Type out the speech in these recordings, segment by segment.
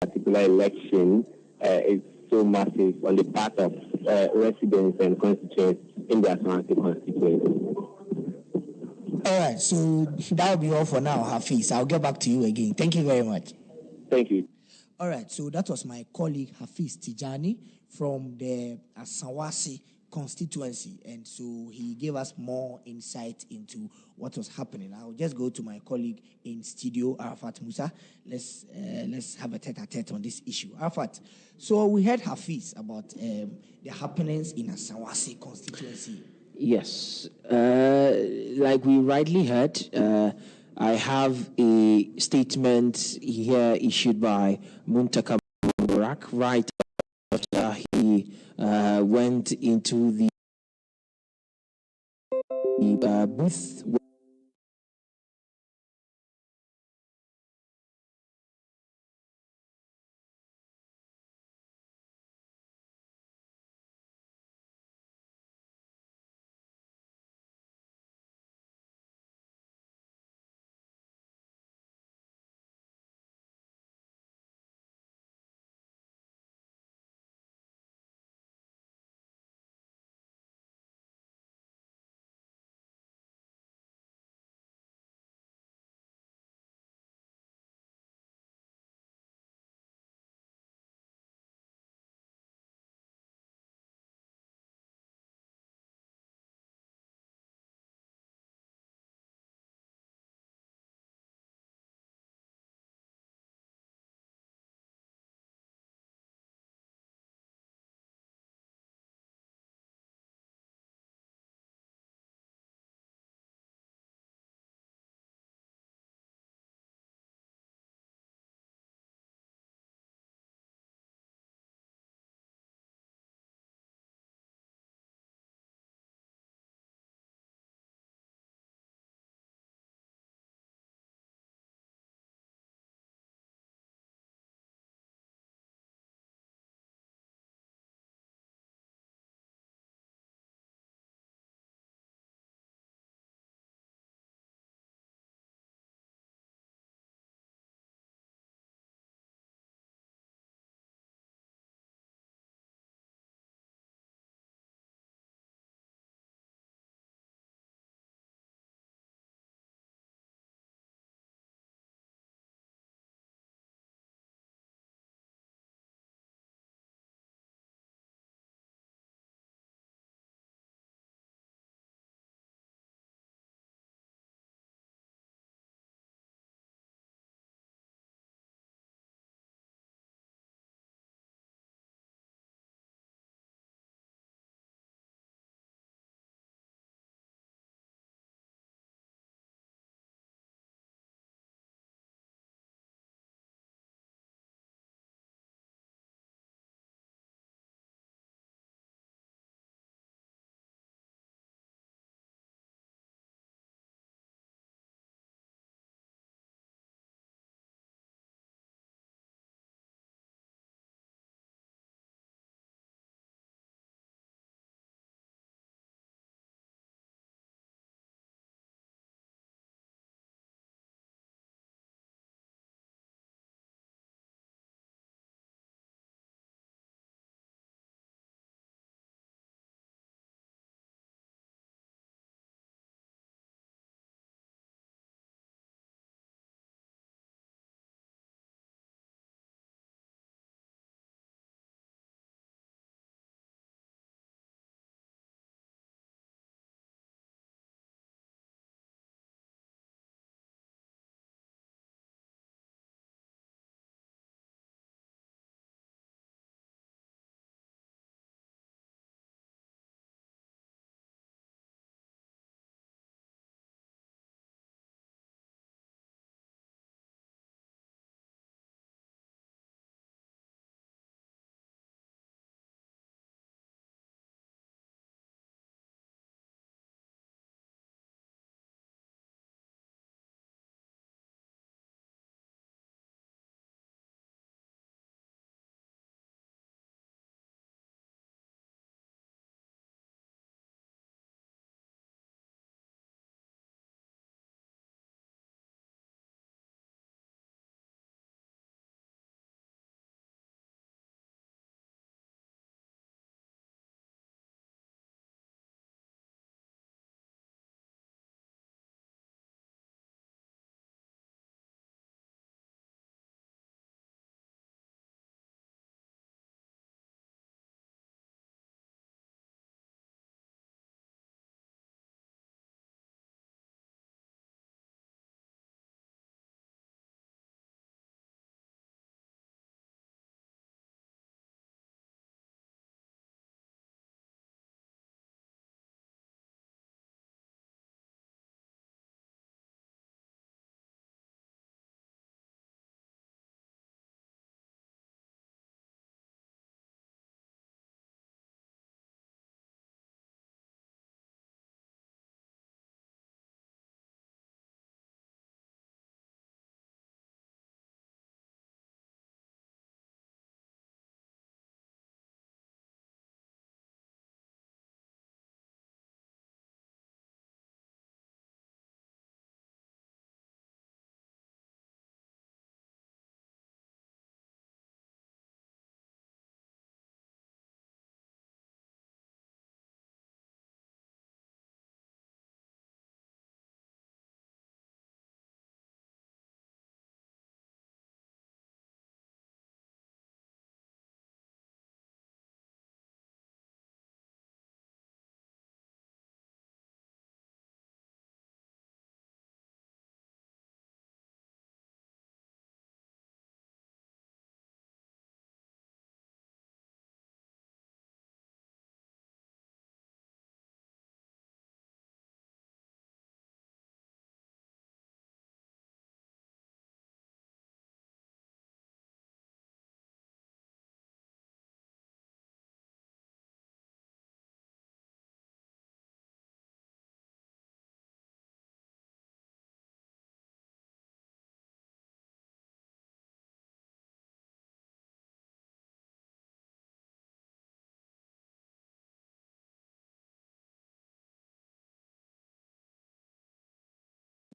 particular election is so massive on the part of residents and constituents in the Ashanti constituency. All right, so that will be all for now, Hafiz. I'll get back to you again. Thank you very much. Thank you. All right, so that was my colleague Hafiz Tijani from the Asawasi constituency, and so he gave us more insight into what was happening. I'll just go to my colleague in studio, Arafat Musa. Let's have a tete-a-tete on this issue. Arafat, so we heard Hafiz about the happenings in Asawasi constituency. Yes, like we rightly heard, I have a statement here issued by Muntaka Mubarak right after he went into the booth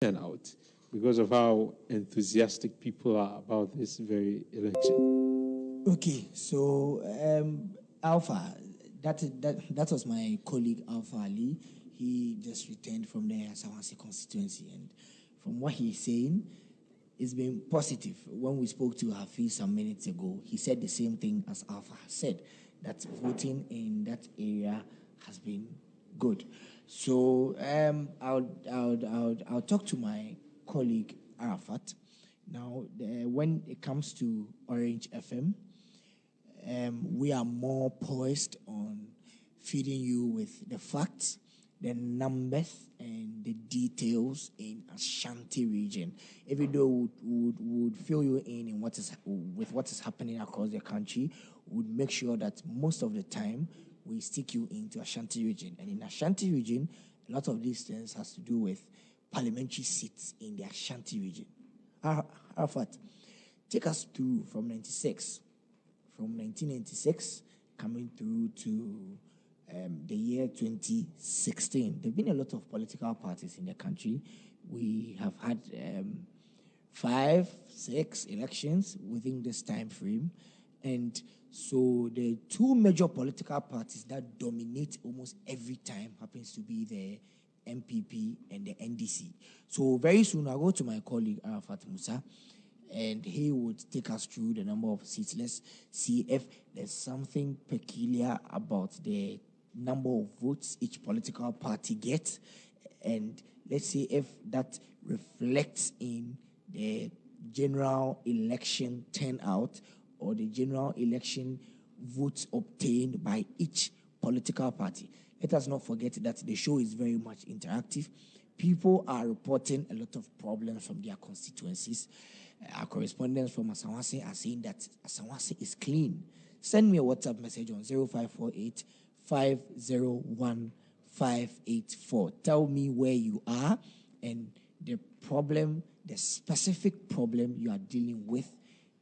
turnout because of how enthusiastic people are about this very election. Okay, so Alpha, that was my colleague Alpha Ali. He just returned from the Asawasi constituency, and from what he's saying, it's been positive. When we spoke to Hafiz some minutes ago, he said the same thing as Alpha said, that voting in that area has been good. So I'll talk to my colleague Arafat. Now, when it comes to Orange FM, we are more poised on feeding you with the facts, the numbers, and the details in Ashanti region. Even though would fill you in what is happening across the country, would make sure that most of the time we stick you into Ashanti region. And in Ashanti region, a lot of these things has to do with parliamentary seats in the Ashanti region. Arafat, take us through from 1996, coming through to the year 2016. There have been a lot of political parties in the country. We have had 5, 6 elections within this time frame. And so the two major political parties that dominate almost every time happens to be the MPP and the NDC. So very soon I'll go to my colleague Arafat Musa, and he would take us through the number of seats. Let's see if there's something peculiar about the number of votes each political party gets, and let's see if that reflects in the general election turnout or the general election votes obtained by each political party. Let us not forget that the show is very much interactive. People are reporting a lot of problems from their constituencies. Our correspondents from Asawasi are saying that Asawasi is clean. Send me a WhatsApp message on 0548 501 584. Tell me where you are and the problem, the specific problem you are dealing with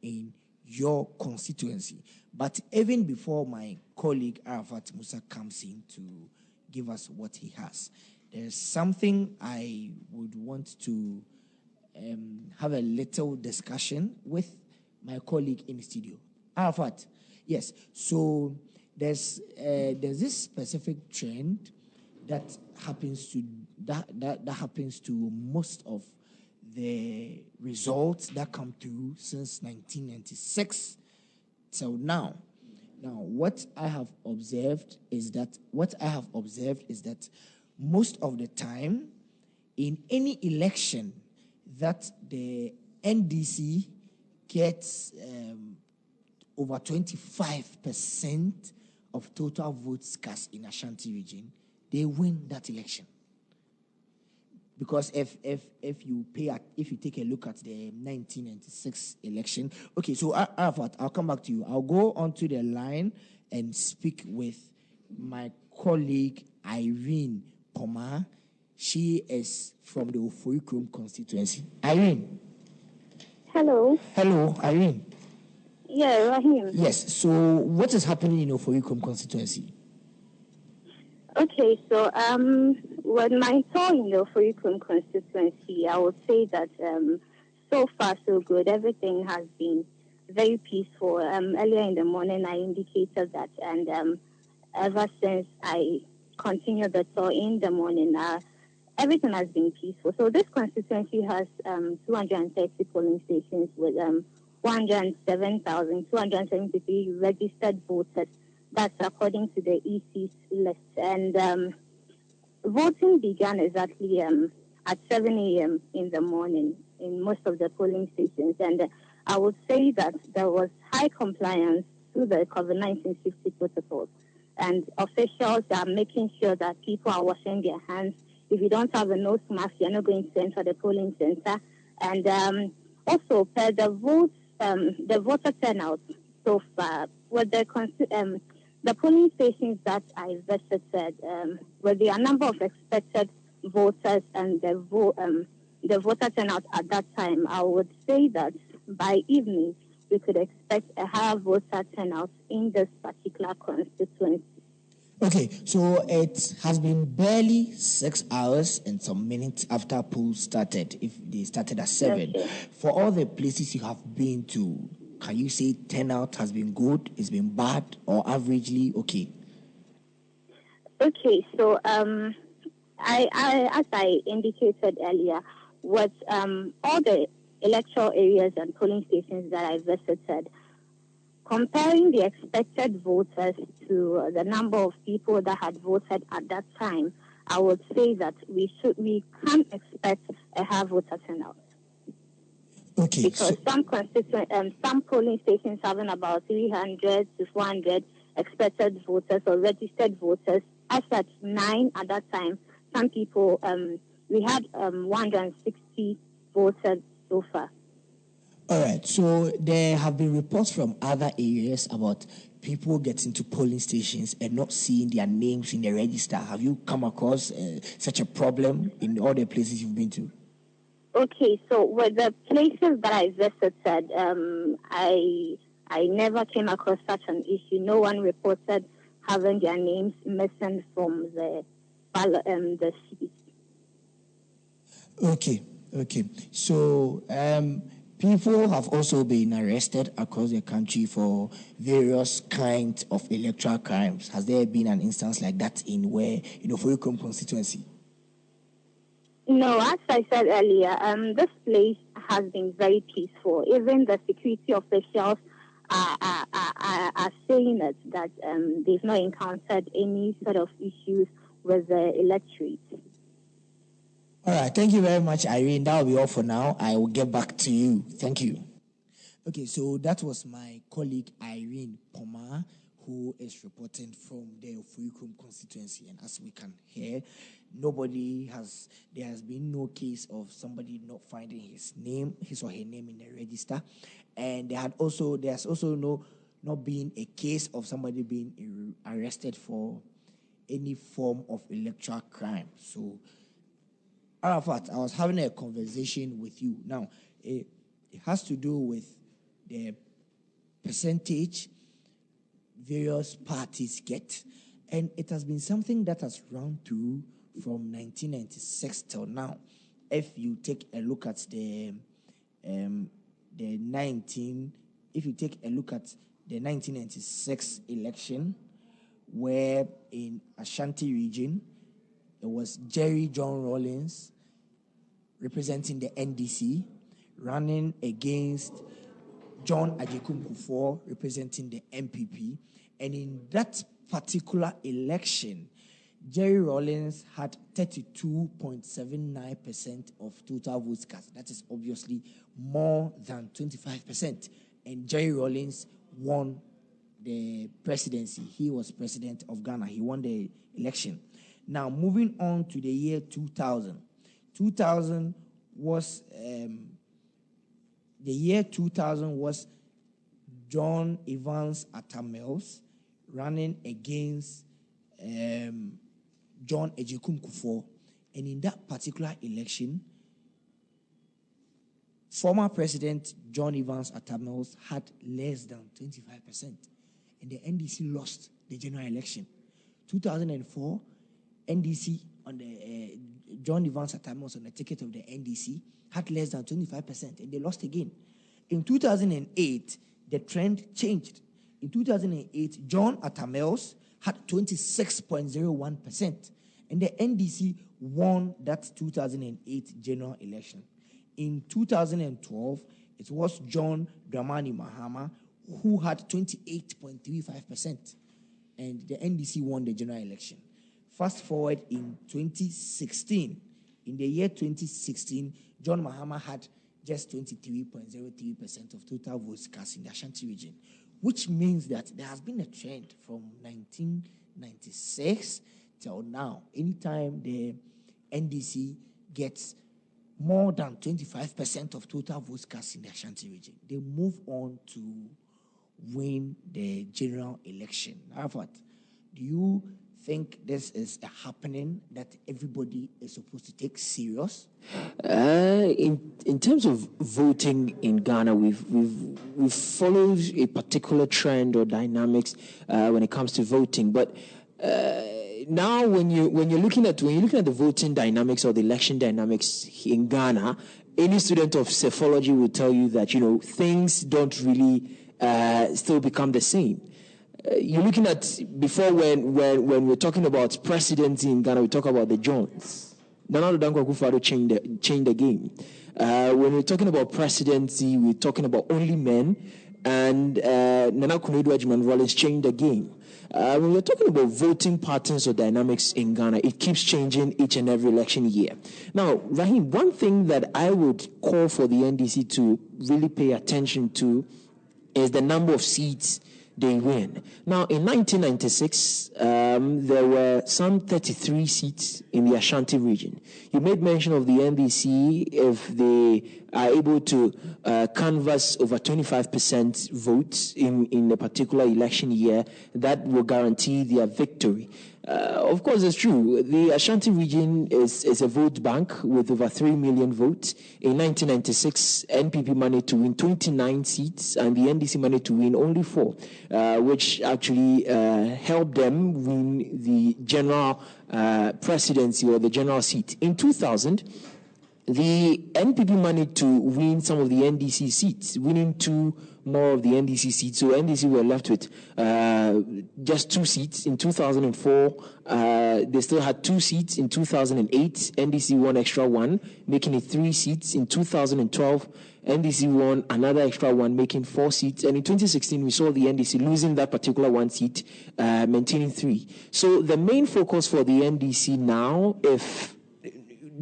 in your constituency. But even before my colleague Arafat Musa comes in to give us what he has, there's something I would want to have a little discussion with my colleague in the studio. Arafat, yes. So there's this specific trend that happens to most of the results that come through since 1996 till now. Now, what I have observed is that most of the time in any election that the NDC gets over 25% of total votes cast in Ashanti region, they win that election. Because if you take a look at the 1996 election, okay, so Arafat, I'll come back to you. I'll go onto the line and speak with my colleague Irene Poma. She is from the Oforikrom constituency. Irene. Hello. Hello, Irene. Yeah, Rahim. Yes. So, what is happening in Oforikrom constituency? Okay, so when my tour in the Oforikrom constituency, I would say that so far so good. Everything has been very peaceful. Earlier in the morning, I indicated that, and ever since I continued the tour in the morning, everything has been peaceful. So this constituency has 230 polling stations with 107,273 registered voters. That's according to the EC's list. And voting began exactly at 7 a.m. in the morning in most of the polling stations. And I would say that there was high compliance to the COVID-19 safety protocols. And officials are making sure that people are washing their hands. If you don't have a nose mask, you're not going to enter the polling center. And also, per the votes, the voter turnout so far, with the polling stations that I visited, with the number of expected voters and the voter turnout at that time, I would say that by evening we could expect a higher voter turnout in this particular constituency. Okay, so it has been barely 6 hours and some minutes after polls started, if they started at 7. Okay. For all the places you have been to, can you say turnout has been good, it's been bad, or averagely okay? Okay, so I as I indicated earlier, what all the electoral areas and polling stations that I visited, comparing the expected voters to the number of people that had voted at that time, I would say that we can't expect a high voter turnout. Okay, Because some polling stations having about 300 to 400 expected voters or registered voters. As at 9 at that time, some people we had 160 voters so far. all right, so there have been reports from other areas about people getting to polling stations and not seeing their names in the register. Have you come across such a problem in all the places you've been to? Okay, so with the places that I visited, I never came across such an issue. No one reported having their names missing from the seats. Okay. So people have also been arrested across the country for various kinds of electoral crimes. Has there been an instance like that in Furukum constituency? No, as I said earlier, this place has been very peaceful. Even the security officials are saying that they've not encountered any sort of issues with the electorate. All right, thank you very much, Irene. That will be all for now. I will get back to you. Thank you. Okay, so that was my colleague Irene Poma, who is reporting from the Furukum constituency. And as we can hear, there has been no case of somebody not finding his or her name in the register. And there's also not been a case of somebody being arrested for any form of electoral crime. So, Arafat, I was having a conversation with you. Now, it has to do with the percentage various parties get, and it has been something that has run through from 1996 till now. If you take a look at the 1996 election, where in Ashanti region it was Jerry John Rawlings representing the NDC running against John Agyekum Kufuor representing the MPP, and in that particular election, Jerry Rawlings had 32.79% of total votes cast. That is obviously more than 25%. And Jerry Rawlings won the presidency. He was president of Ghana. He won the election. Now, moving on to the year 2000. 2000 was John Evans Atta Mills running against John Agyekum Kufuor. And in that particular election, former President John Evans Atta Mills had less than 25%. And the NDC lost the general election. 2004, NDC on the John Evans Atta Mills on the ticket of the NDC had less than 25%, and they lost again. In 2008, the trend changed. In 2008, John Atta Mills had 26.01%, and the NDC won that 2008 general election. In 2012, it was John Dramani Mahama who had 28.35%, and the NDC won the general election. Fast forward in 2016. In the year 2016, John Mahama had just 23.03% of total votes cast in the Ashanti region, which means that there has been a trend from 1996 till now. Anytime the NDC gets more than 25% of total votes cast in the Ashanti region, they move on to win the general election. Arafat, do you think this is a happening that everybody is supposed to take serious? In terms of voting in Ghana, we've followed a particular trend or dynamics when it comes to voting, but now when you're looking at the voting dynamics or the election dynamics in Ghana, any student of psephology will tell you that things don't really still become the same. You're looking at before when we're talking about presidency in Ghana, we talk about the Johns. Nana Dankwa Akufo-Addo changed the game. When we're talking about presidency, we're talking about only men, and Nana Akufo-Addo Agyeman-Rawlings changed the game. When we're talking about voting patterns or dynamics in Ghana, it keeps changing each and every election year. Now, Rahim, one thing that I would call for the NDC to really pay attention to is the number of seats they win. Now, in 1996, there were some 33 seats in the Ashanti region. You made mention of the NDC. If they are able to canvass over 25% votes in a particular election year, that will guarantee their victory. Of course, it's true. The Ashanti region is a vote bank with over 3 million votes. In 1996, NPP managed to win 29 seats, and the NDC managed to win only 4, which actually helped them win the general presidency or the general seat. In 2000, the NPP managed to win some of the NDC seats, winning 2 more of the NDC seats. So NDC were left with just 2 seats. In 2004, they still had 2 seats. In 2008, NDC won extra 1, making it 3 seats. In 2012, NDC won another extra 1, making 4 seats. And in 2016, we saw the NDC losing that particular 1 seat, maintaining 3. So the main focus for the NDC now, if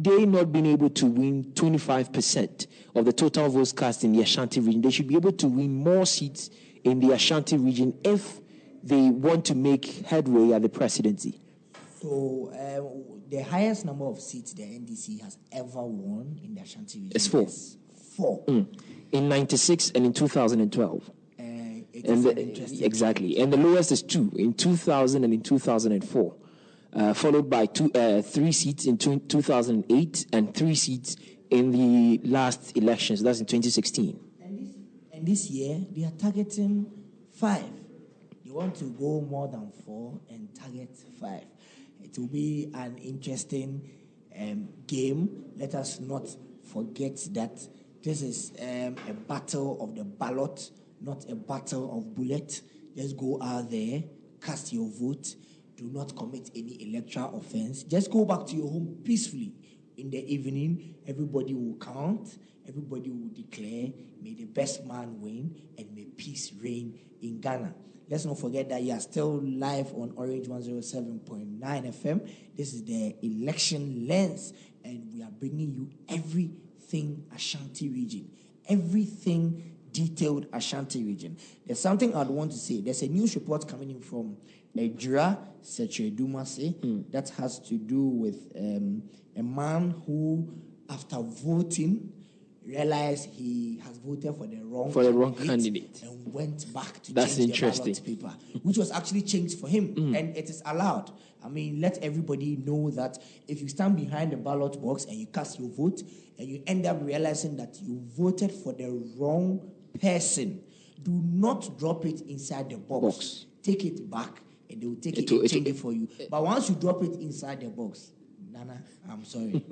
they not being able to win 25% of the total votes cast in the Ashanti region, they should be able to win more seats in the Ashanti region if they want to make headway at the presidency. So the highest number of seats the NDC has ever won in the Ashanti region is 4. is 4. In 96 and in 2012. Exactly. And the lowest is 2 in 2000 and in 2004. Followed by 3 seats in 2008 and 3 seats in the last elections. That's in 2016. And this year, they are targeting 5. They want to go more than 4 and target 5. It will be an interesting game. Let us not forget that this is a battle of the ballot, not a battle of bullet. Just go out there, cast your vote. Do not commit any electoral offense. Just go back to your home peacefully. In the evening, everybody will count. Everybody will declare, may the best man win and may peace reign in Ghana. Let's not forget that you are still live on Orange 107.9 FM. This is the election lens, and we are bringing you everything Ashanti region. Everything detailed Ashanti region. There's something I'd want to say. There's a news report coming in from Ejura Sechedumase that has to do with a man who, after voting, realized he has voted for the wrong candidate and went back to change the ballot paper, which was actually changed for him, and it is allowed. I mean, let everybody know that if you stand behind the ballot box and you cast your vote and you end up realizing that you voted for the wrong person, do not drop it inside the box. Take it back and they will take it and change it for you. But once you drop it inside the box, Nana, I'm sorry.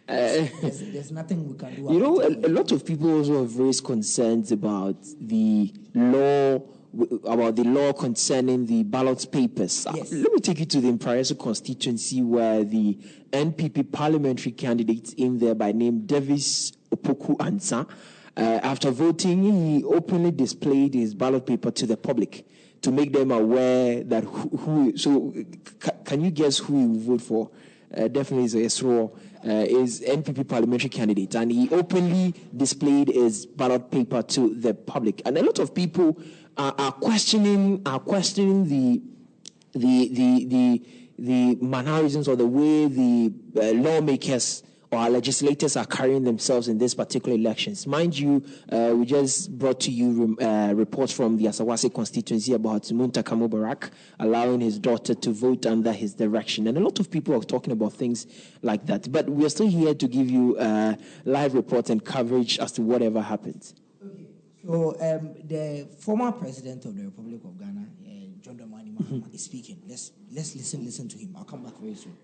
There's nothing we can do. You know, a lot of people also have raised concerns about the law concerning the ballot papers. Yes. Let me take you to the Imparieso constituency where the NPP parliamentary candidate in there by name Davis Opoku Ansa, after voting, he openly displayed his ballot paper to the public to make them aware that can you guess who he will vote for? Definitely is Esro, is NPP parliamentary candidate, and he openly displayed his ballot paper to the public. And a lot of people are questioning the mannerisms or the way the lawmakers or our legislators are carrying themselves in these particular elections. Mind you, we just brought to you reports from the Asawase constituency about Muntaka Mubarak allowing his daughter to vote under his direction. And a lot of people are talking about things like that. But we're still here to give you live reports and coverage as to whatever happens. Okay. So the former president of the Republic of Ghana, John Dramani Mahama is speaking. Let's listen to him. I'll come back very soon.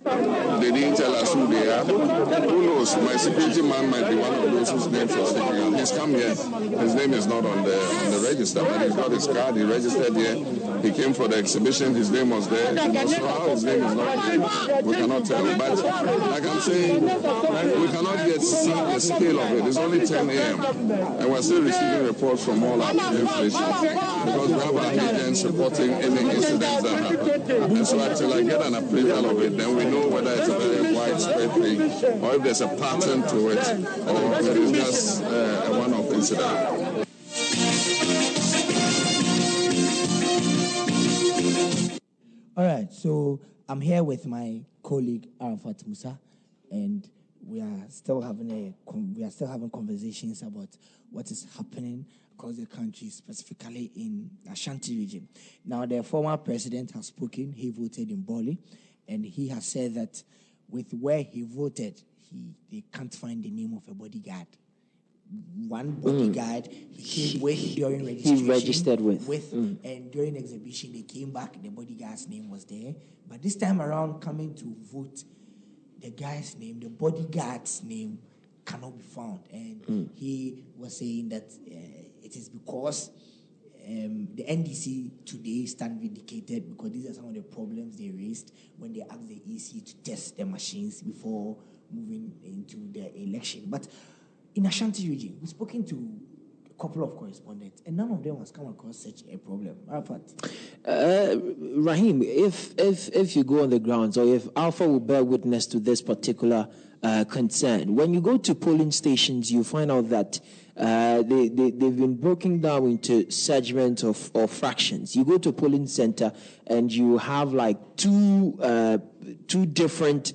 They didn't tell us who they are. Who knows? My security man might be one of those whose names are sticking out. He's come here. His name is not on the register, but he's got his card. He registered here. He came for the exhibition. His name was there. So how his name is not here, we cannot tell. But like I'm saying, we cannot yet see the scale of it. It's only 10 a.m. And we're still receiving reports from all our police stations because we have our agents reporting any incidents that happen. And so until I get an appraisal of it, then we know whether it's a very widespread thing or if there's a pattern to it or if it is just a one-off incident. All right, so I'm here with my colleague Arafat Musa, and we are still having conversations about what is happening across the country, specifically in Ashanti region. Now, the former president has spoken. He voted in Boli, and he has said that with where he voted, they can't find the name of a bodyguard. One bodyguard he came with during registration. He registered with. And during exhibition, they came back, the bodyguard's name was there. But this time around, coming to vote, the guy's name, the bodyguard's name cannot be found. And he was saying that it is because the NDC today stand vindicated because these are some of the problems they raised when they asked the EC to test the machines before moving into the election. But in Ashanti region, we've spoken to a couple of correspondents, and none of them has come across such a problem. Rahim, if you go on the grounds, or if Alpha will bear witness to this particular concern, when you go to polling stations, you find out that they've been broken down into segments or fractions. You go to a polling center and you have like two different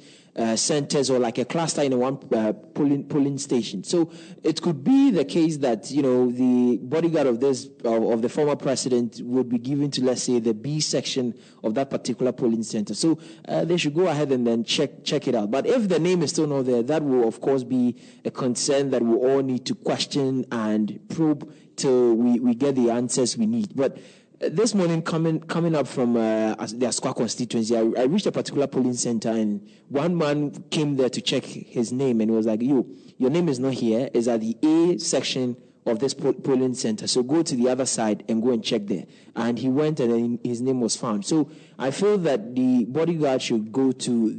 centers or like a cluster in one polling station. So it could be the case that, the bodyguard of the former president would be given to, let's say, the B section of that particular polling center. So they should go ahead and then check it out. But if the name is still not there, that will of course be a concern that we all need to question and probe till we get the answers we need. But this morning, coming up from the Asqua constituency, I reached a particular polling center, and one man came there to check his name, and he was like, your name is not here. It's at the A section of this polling center. So go to the other side and go and check there. And he went, and his name was found. So I feel that the bodyguard should go to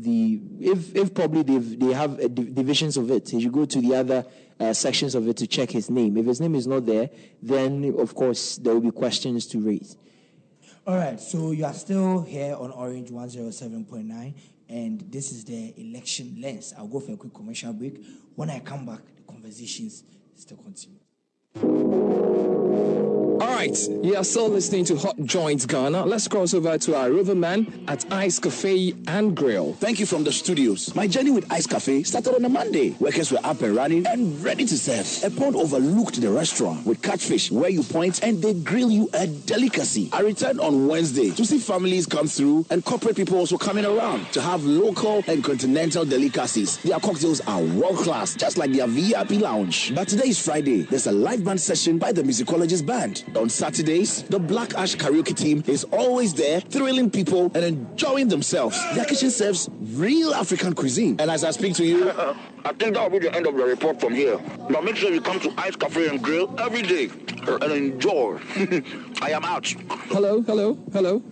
if probably they have divisions of it, he should go to the other sections of it to check his name. If his name is not there, then of course there will be questions to raise. All right, so you are still here on Orange 107.9, and this is the election lens. I'll go for a quick commercial break. When I come back, the conversations still continue. All right, you are still listening to Hot Joints Ghana. Let's cross over to our riverman at Ice Cafe and Grill. Thank you from the studios. My journey with Ice Cafe started on a Monday. Workers were up and running and ready to serve. A pond overlooked the restaurant with catfish where you point and they grill you a delicacy. I returned on Wednesday to see families come through and corporate people also coming around to have local and continental delicacies. Their cocktails are world class, just like their VIP lounge. But today is Friday. There's a live band session by the Musicologist Band. On Saturdays, the Black Ash Karaoke team is always there, thrilling people and enjoying themselves. Their kitchen serves real African cuisine. And as I speak to you, I think that will be the end of the report from here. But make sure you come to Ice Cafe and Grill every day and enjoy. I am out. Hello.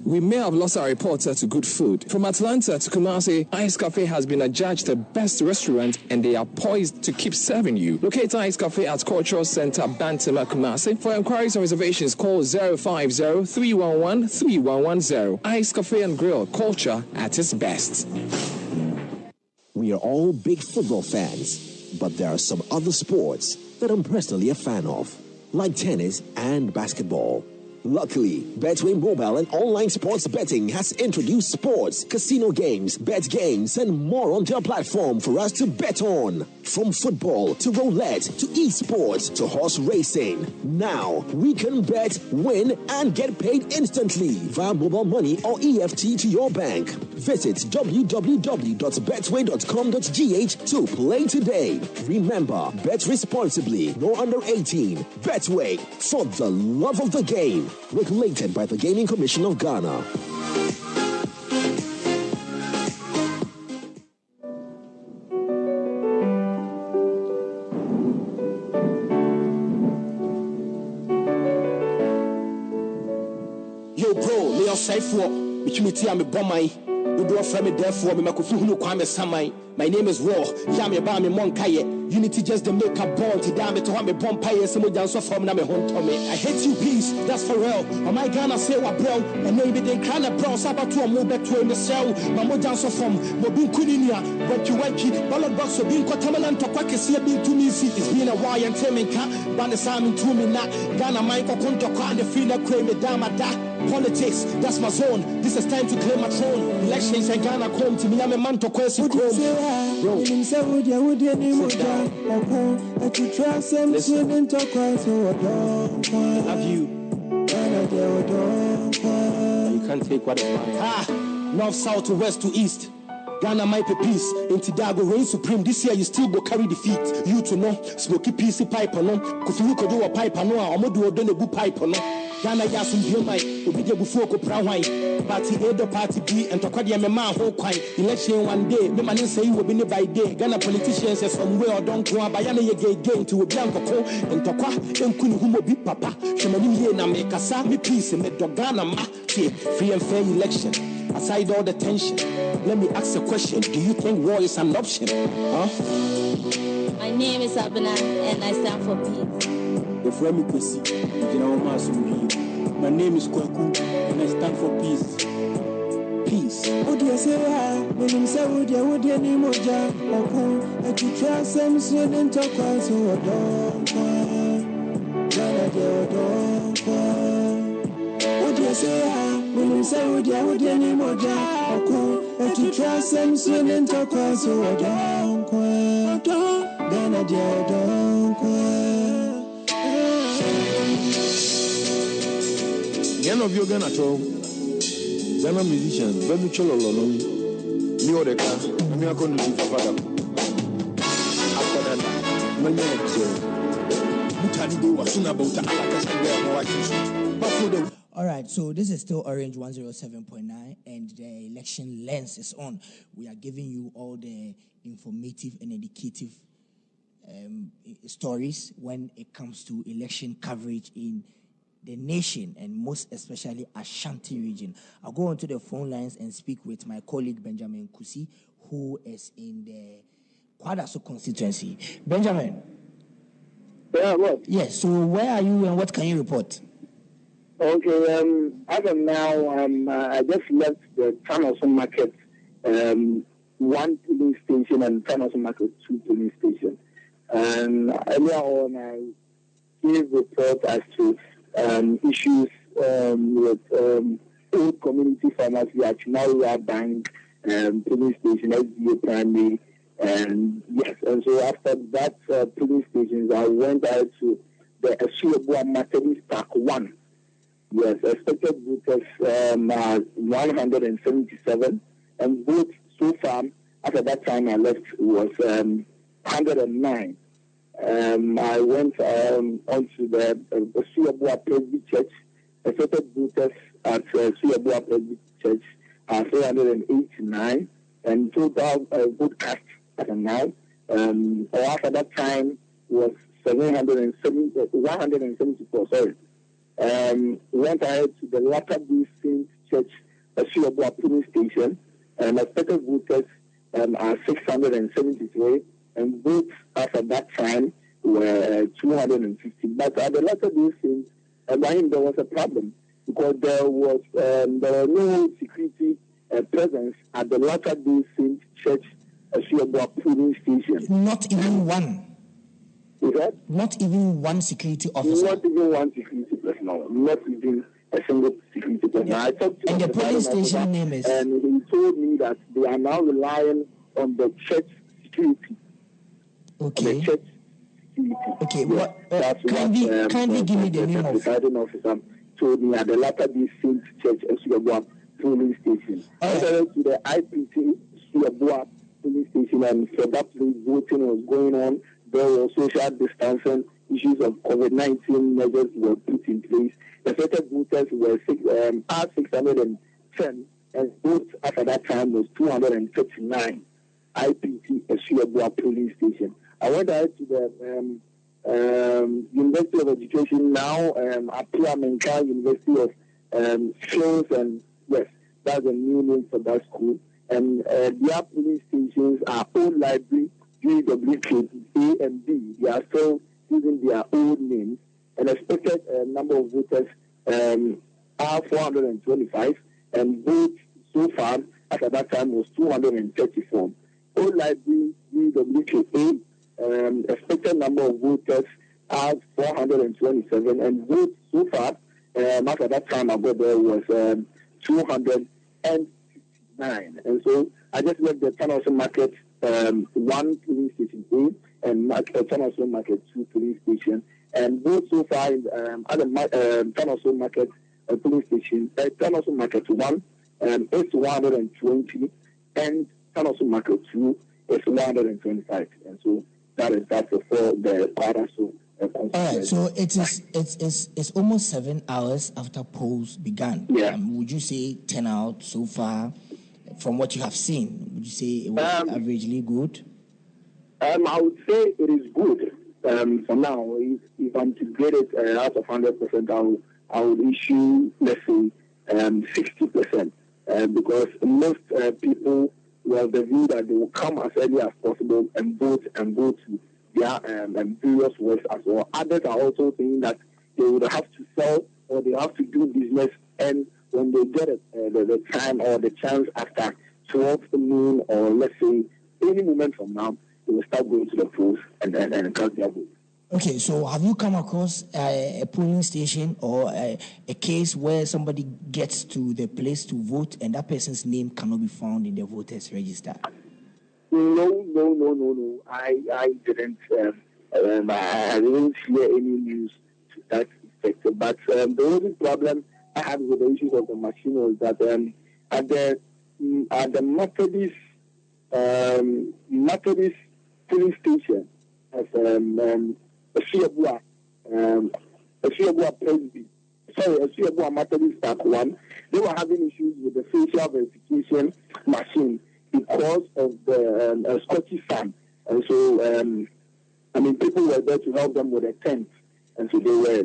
We may have lost our reporter to good food. From Atlanta to Kumasi, Ice Cafe has been adjudged the best restaurant, and they are poised to keep serving you. Locate Ice Cafe at Cultural Center, Bantama, Kumasi. For inquiries and reservations, call 050-311-3110. Ice Cafe and Grill, culture at its best. We are all big football fans, but there are some other sports that I'm personally a fan of, like tennis and basketball. Luckily, Betway Mobile and online sports betting has introduced sports, casino games, bet games, and more on their platform for us to bet on. From football to roulette to esports to horse racing. Now we can bet, win, and get paid instantly via mobile money or EFT to your bank. Visit www.betway.com.gh to play today. Remember, bet responsibly. No under 18. Betway, for the love of the game. Regulated by the Gaming Commission of Ghana. Yo, bro, Leon Saifo, which me tea, I'm a bomber. You do from me, therefore, me Makufu Kwame Samai. My name is War, Yami Bami Monkaye. Unity just the make a bond to damn it to have me bompire, some of dance from Name home to me. I hate you, peace, that's for real. Am I gonna say what brown? And maybe they kind of brown Sabat to a move back to a cell. Mamo dance from Mobin Kudinia, but you wait, Ballot Box of being Cotaman to Quackisia being to me. It's been a while and tell me, Banasam to me not. Ghana Michael Conto, the Frida Crane, Dama da. Politics, that's my zone. This is time to claim my throne. Elections and Ghana come to me. I'm a man to question. Bro, love you. You can't take what is mine. North, south, to west, to east. Ghana might be peace. In Tidago reign supreme. This year you still go carry defeat. You to know, smoky PC pipe or no. Kufu could do a pipe or no. Or do a good pipe or no. Ghana Yasum Biomai, Obidia Bufoko Prawine, Party A, the Party B, and Tokadia Mema Ho Kwai. Election one day, the man say you will be by day. Ghana politicians say somewhere or don't go by any game to a Bianco and Tokwa, and Kunumo be Papa. Shamani na make a sami peace and make Ghana ma free and fair election. Aside all the tension, let me ask a question. Do you think war is an option? Huh? My name is Abena and I stand for peace. The Fremikosi, my name is Kwaku and I stand for peace. Peace. What do you say? When you say, would you any more job? And you try some student talk so what do you say? When you say, would you any more job? And you try some student talk so None of you Ghana at all. Ghana musicians, very cholo long. Me or the car, I'm not going to see father. After that, my name is Mutadi was soon about to. All right, so this is still Orange 107.9 and the election lens is on. We are giving you all the informative and educative stories when it comes to election coverage in the nation and most especially Ashanti region. I'll go onto the phone lines and speak with my colleague Benjamin Kusi, who is in the Kwadaso constituency. Benjamin. Yeah, what? Yes, so where are you and what can you report? Okay, as of now, I just left the Tanoson Market, one police station and Tanoson Market, two police stations. And earlier on, I gave reports as to issues with old community pharmacy at Chinaria Bank, police station, SDA Primary, and yes, and so after that police stations, I went out to the Asuabua Materi Park 1. Yes, expected voters 177, and votes so far after that time I left was 109. I went onto the Suabua Presby Church. Expected voters at Suabua Presby Church are 389, and total vote cast at now, or after that time was 174. Sorry. Went ahead to the Latter Day Saint Church, Suabua police station, and expected voters are 673, and votes after that time were 250. But at the Latter Day Saint, there was a problem because there were no security presence at the Latter Day Saint Church, Suabua police station. Not even one. Is that? Not even one security officer. Not even one security personnel. Not even a single security personnel. Yeah. I talked to and the police station name is? And he told me that they are now relying on the church security. Okay. Church. Okay. Kindly give me the name of presiding officer told me at the Latter-day Saint Church Esuabua polling station. I went to the IPT Esuabua polling station, and for that place, voting was going on. There were social distancing, issues of COVID-19 measures were put in place. The affected voters were 610, and votes after that time was 239. IPT Esuabua polling station. I went out to the University of Education now, Apia Menka University of Skills, and yes, that's a new name for that school. And their polling stations are Old Library, UWK, A and B. They are still using their old names, and expected number of voters are 425, and votes so far at that time was 234. Old Library, UWK, expected number of voters are 427, and votes so far after that time I got there was 269. And so I just left the Tanaso Market 1 police station A and Tanaso Market 2 police station, and votes so far in other Tanaso Market police station, Tanaso Market 1 is 120, and Tanaso Market 2 is 125, and so that is for the Kwadaso. All right, so it's almost 7 hours after polls began. Yeah. Would you say turnout so far, from what you have seen, would you say it was averagely good? I would say it is good. For now, if I'm to grade it out of 100%, I would issue, let's say, 60%, because most people will the view that they will come as early as possible and vote and go to their various works as well. Others are also saying that they would have to sell or they have to do business, and when they get the time or the chance after 12 noon, or let's say any moment from now, they will start going to the polls and cast their vote. Okay, so have you come across a polling station or a case where somebody gets to the place to vote and that person's name cannot be found in the voters register? No. I didn't. I didn't hear any news to that effect. But the only problem I had with the issues of the machine was that at the Methodist polling station at Esuabua Presby, Esuabua Methodist Park 1, they were having issues with the facial verification machine because of the Scottish sun. And so, people were there to help them with a tent. And so they were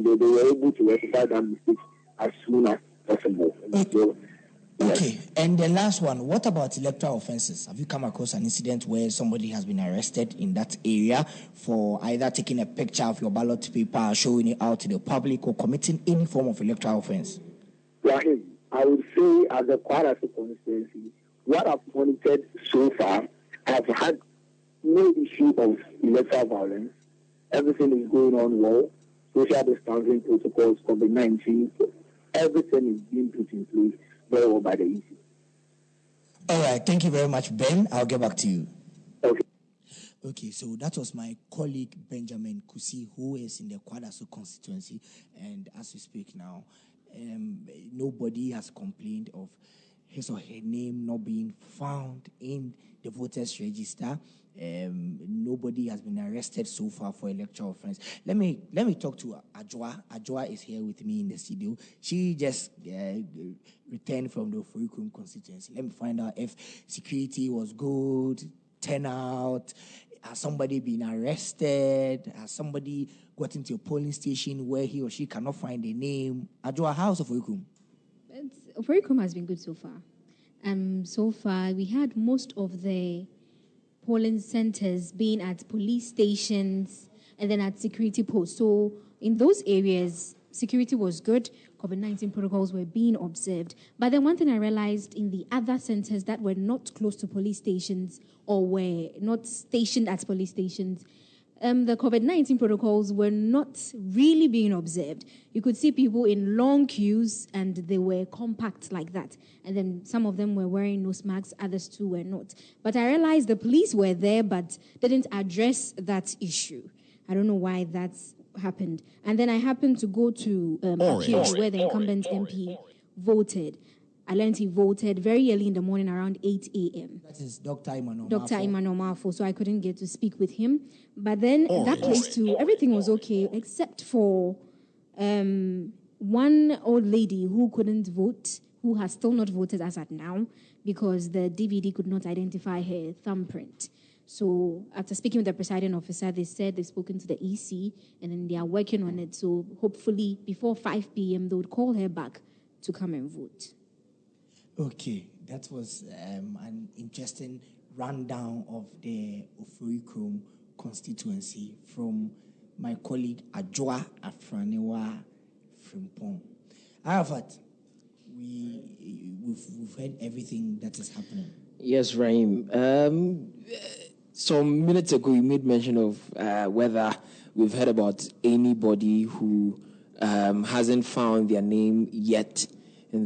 able to rectify that mistake as soon as possible. Okay, and the last one, what about electoral offenses? Have you come across an incident where somebody has been arrested in that area for either taking a picture of your ballot paper, showing it out to the public, or committing any form of electoral offense? Rahim, I would say, as a Kwadaso constituency, what I've monitored so far, I've had no issue of electoral violence. Everything is going on well. Social distancing protocols, COVID-19, everything is being put in place very well by the EC. All right, thank you very much, Ben. I'll get back to you. Okay, so that was my colleague Benjamin Kusi, who is in the Kwadaso constituency, and as we speak now, nobody has complained of his or her name not being found in the voters register. Nobody has been arrested so far for electoral offense. Let me talk to Ajwa. Ajwa is here with me in the studio. She just returned from the Oforikrom constituency. Let me find out if security was good, turnout. Has somebody been arrested? Has somebody got into a polling station where he or she cannot find a name? Ajwa, how's Oforikrom? Oforikrom has been good so far. So far, we had most of the polling centers being at police stations and then at security posts. So in those areas, security was good. COVID-19 protocols were being observed. But then one thing I realized in the other centers that were not close to police stations or were not stationed at police stations, the COVID-19 protocols were not really being observed. You could see people in long queues and they were compact like that. And then some of them were wearing nose masks, others too were not. But I realized the police were there but didn't address that issue. I don't know why that's happened. And then I happened to go to Akio, where the incumbent MP voted. I learned he voted very early in the morning around 8 a.m. That is Dr. Emmanuel Mafo, so I couldn't get to speak with him. But then that place too, everything was okay except for one old lady who couldn't vote, who has still not voted as at now because the DVD could not identify her thumbprint. So after speaking with the presiding officer, they said they've spoken to the EC and then they are working on it. So hopefully before 5 p.m. they would call her back to come and vote. Okay, that was an interesting rundown of the Ofurukom constituency from my colleague Adjoa Afranewa Frimpong. Arafat, we've heard everything that is happening. Yes, Rahim. Some minutes ago, you made mention of whether we've heard about anybody who hasn't found their name yet on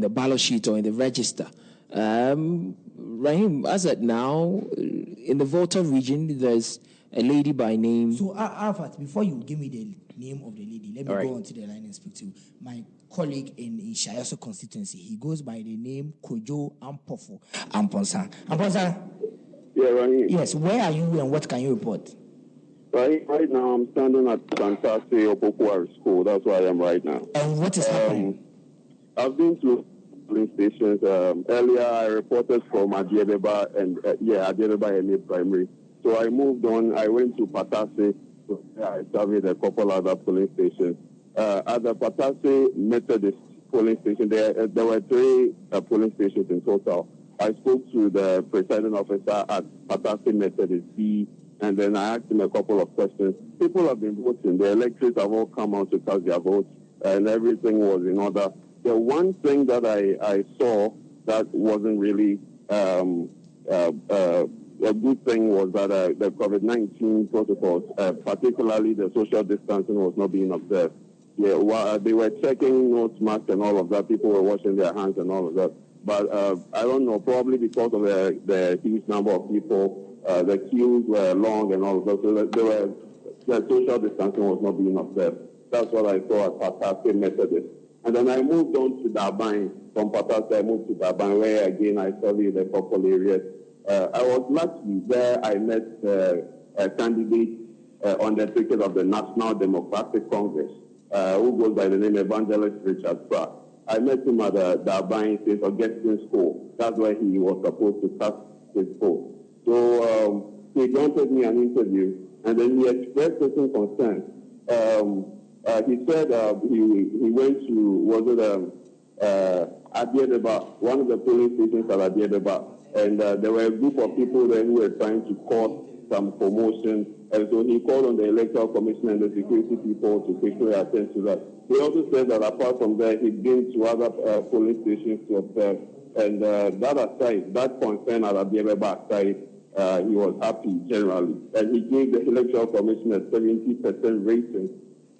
the ballot sheet or in the register. Rahim, as at now, in the Volta region, there's a lady by name. So, Arafat, before you give me the name of the lady, let me go on to the line and speak to my colleague in Shayoso constituency. He goes by the name Kojo Ampofo Amponsa. Amponsa? Yeah, Rahim. Yes, where are you and what can you report? Right now, I'm standing at Santase Opokuari School. That's where I am right now. And what is happening? I've been to polling stations. Earlier, I reported from Adiabeba and Adiabeba MA Primary. So I moved on. I went to Patase. I surveyed a couple other polling stations. At the Patase Methodist polling station, there were 3 polling stations in total. I spoke to the presiding officer at Patase Methodist B, and then I asked him a couple of questions. People have been voting. The electors have all come out to cast their votes, and everything was in order. The one thing that I saw that wasn't really a good thing was that the COVID-19 protocols, particularly the social distancing, was not being observed. Yeah, while they were checking nose masks and all of that, people were washing their hands and all of that. But I don't know, probably because of the huge number of people, the queues were long and all of that, so the social distancing was not being observed. That's what I saw at Patase Methodist. And then I moved on to Daban. From Patase, I moved to Daban, where again I studied a couple areas. I was lucky there. I met a candidate on the ticket of the National Democratic Congress, who goes by the name Evangelist Richard Pratt. I met him at the Daban St. Augustine School. That's where he was supposed to cast his vote. So he granted me an interview, and then he expressed certain concerns. He said he went to, Adiabeba, one of the polling stations at Adiabeba, and there were a group of people there who were trying to cause some commotion, and so he called on the Electoral Commission and the security people to quickly attend to that. He also said that apart from that, he'd been to other polling stations to observe, and that aside, that concern at Adiabeba aside, he was happy generally, and he gave the Electoral Commission a 70% rating.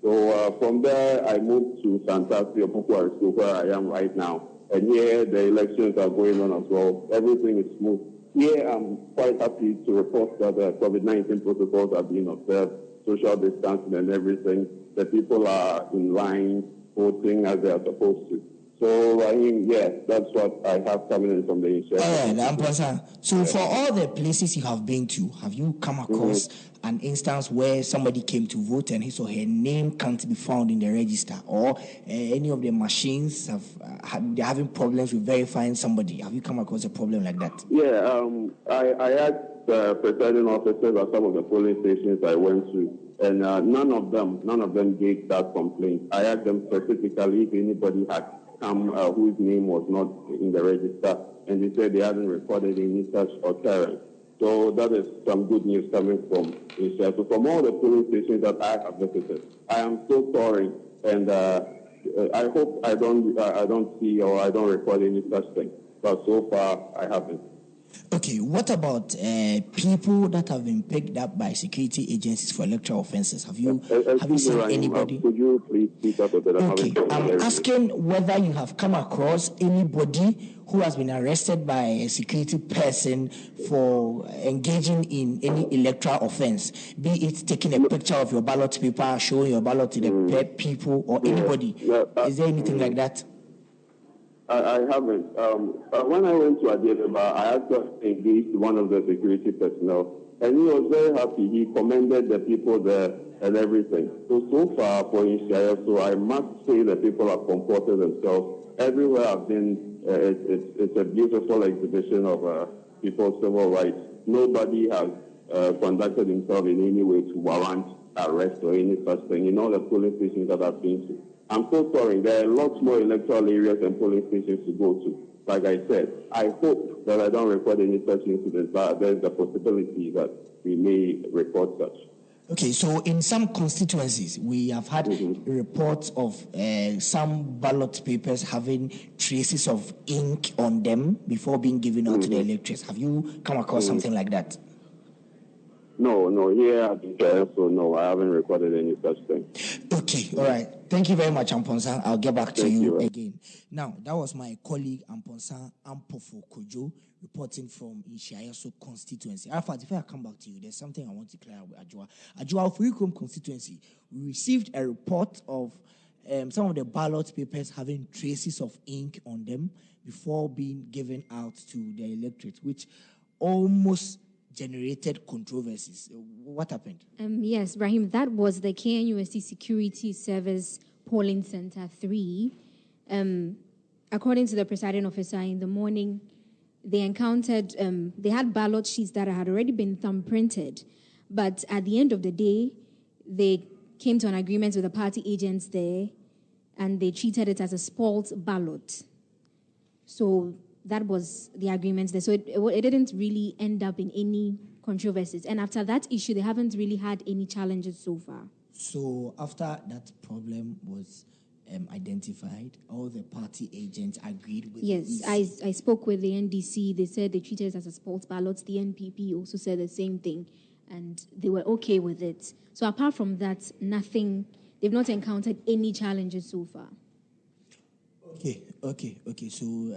So from there, I moved to Santase Opokuari School, where I am right now. And here, the elections are going on as well. Everything is smooth. Here, I'm quite happy to report that the COVID-19 protocols are being observed, social distancing and everything. The people are in line, voting as they are supposed to. So, I mean, yeah, that's what I have coming in from the insurance. All right, Amponsa. So, for all the places you have been to, have you come across an instance where somebody came to vote and his or her name can't be found in the register, or any of the machines they're having problems with verifying somebody? Have you come across a problem like that? Yeah, I asked the presiding officers at some of the polling stations I went to, and none of them gave that complaint. I asked them specifically if anybody had come whose name was not in the register, and they said they hadn't recorded any such occurrence. So that is some good news coming from Asia. So from all the polling stations that I have visited, I am still sorry, and I hope I don't see or I don't record any such thing. But so far, I haven't. Okay, what about people that have been picked up by security agencies for electoral offences? Have you seen anybody? Could you please speak up a bit? Okay, I'm asking whether you have come across anybody who has been arrested by a security person for engaging in any electoral offence, be it taking a picture of your ballot paper, showing your ballot to the people, or anybody. Is there anything like that? I haven't. When I went to Adieleba, I actually engaged one of the security personnel, and he was very happy. He commended the people there and everything. So far for Ishaya, so I must say that people have comported themselves. Everywhere I've been, it's a beautiful exhibition of people's civil rights. Nobody has conducted himself in any way to warrant arrest or any such thing in all the polling stations that I've been to. I'm so sorry. There are lots more electoral areas and polling stations to go to. Like I said, I hope that I don't record any such incidents, but there's the possibility that we may record such. Okay, so in some constituencies, we have had reports of some ballot papers having traces of ink on them before being given out to the electors. Have you come across something like that? No, here so no, I haven't recorded any such thing. Okay, all right. Thank you very much, Amponsa. I'll get back to you again. Now, that was my colleague, Amponsa Ampofo Kojo, reporting from Inshiayaso constituency. Alpha, if I come back to you, there's something I want to clear with Ajua. Ajua, for Ikurum constituency, we received a report of some of the ballot papers having traces of ink on them before being given out to the electorate, which almost generated controversies. What happened? Yes, Brahim, that was the KNUST Security Service Polling Center 3. According to the presiding officer, in the morning, they encountered, they had ballot sheets that had already been thumbprinted, but at the end of the day, they came to an agreement with the party agents there, and they treated it as a spoiled ballot. So that was the agreement there. So it didn't really end up in any controversies. And after that issue, they haven't really had any challenges so far. So after that problem was identified, all the party agents agreed with Yes, I spoke with the NDC. They said they treated it as a spoiled ballot. The NPP also said the same thing, and they were okay with it. So apart from that, nothing, they've not encountered any challenges so far. Okay. So...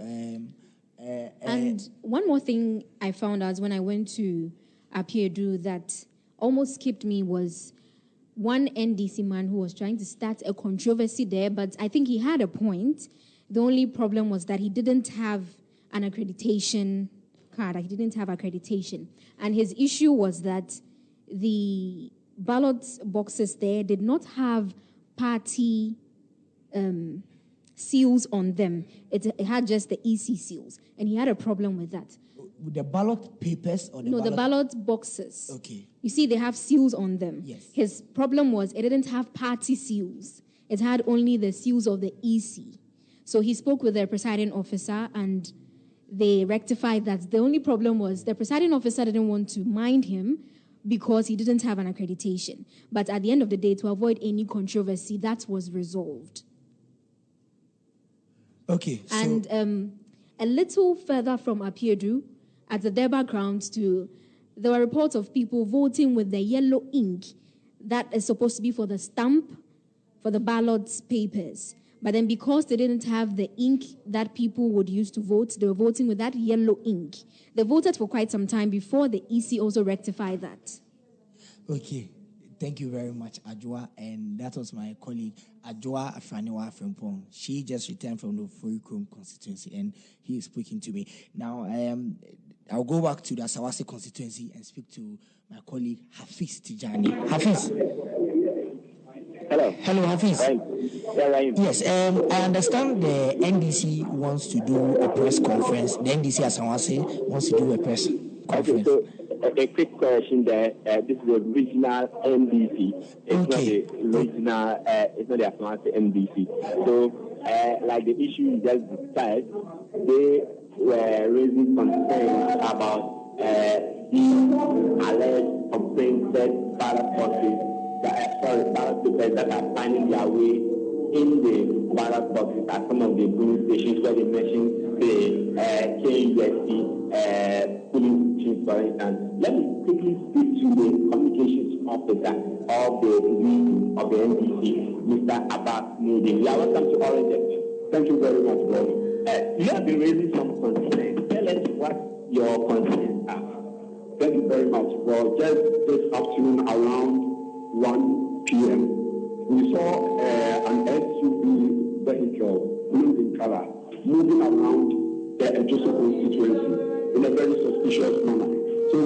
and one more thing I found out when I went to Apiedu that almost skipped me was one NDC man who was trying to start a controversy there, but I think he had a point. The only problem was that he didn't have an accreditation card. He didn't have accreditation. And his issue was that the ballot boxes there did not have party seals on them. It had just the EC seals, and he had a problem with that. With the ballot papers or the the ballot boxes. Okay. You see, they have seals on them. Yes. His problem was it didn't have party seals. It had only the seals of the EC. So he spoke with the presiding officer, and they rectified that. The only problem was the presiding officer didn't want to mind him because he didn't have an accreditation. But at the end of the day, to avoid any controversy, that was resolved. Okay. So and a little further from Apiedu, at the Deba grounds, there were reports of people voting with the yellow ink that is supposed to be for the stamp, for the ballot papers. But then because they didn't have the ink that people would use to vote, they were voting with that yellow ink. They voted for quite some time before the EC also rectified that. Okay. Thank you very much, Ajua. And that was my colleague, Ajua Afraniwa Frimpong. She just returned from the Furikrum constituency, and he is speaking to me. Now, I'll go back to the Asawase constituency and speak to my colleague, Hafiz Tijani. Hafiz. Hello, Hafiz. Yes, I understand the NDC wants to do a press conference. The NDC Asawase wants to do a press conference. Okay, so a quick question there. This is the regional NDC. It's not the regional, it's not the Asawase NDC. So, like the issue you just described, they were raising concerns about the alleged printed ballot boxes, ballot papers that are finding their way in the ballot boxes at some of the polling stations where they mentioned the KUST polling chief, for instance. Let me quickly speak to the communications officer of the NDC, Mr. Abbas Nudin. You are welcome to Orange FM. Thank you very much, bro. You have been raising some concerns. Tell us what your concerns are. Thank you very much, bro. Just this afternoon around 1 p.m., we saw an SUV vehicle, blue in color, moving around the Joseph constituency in a very suspicious manner. So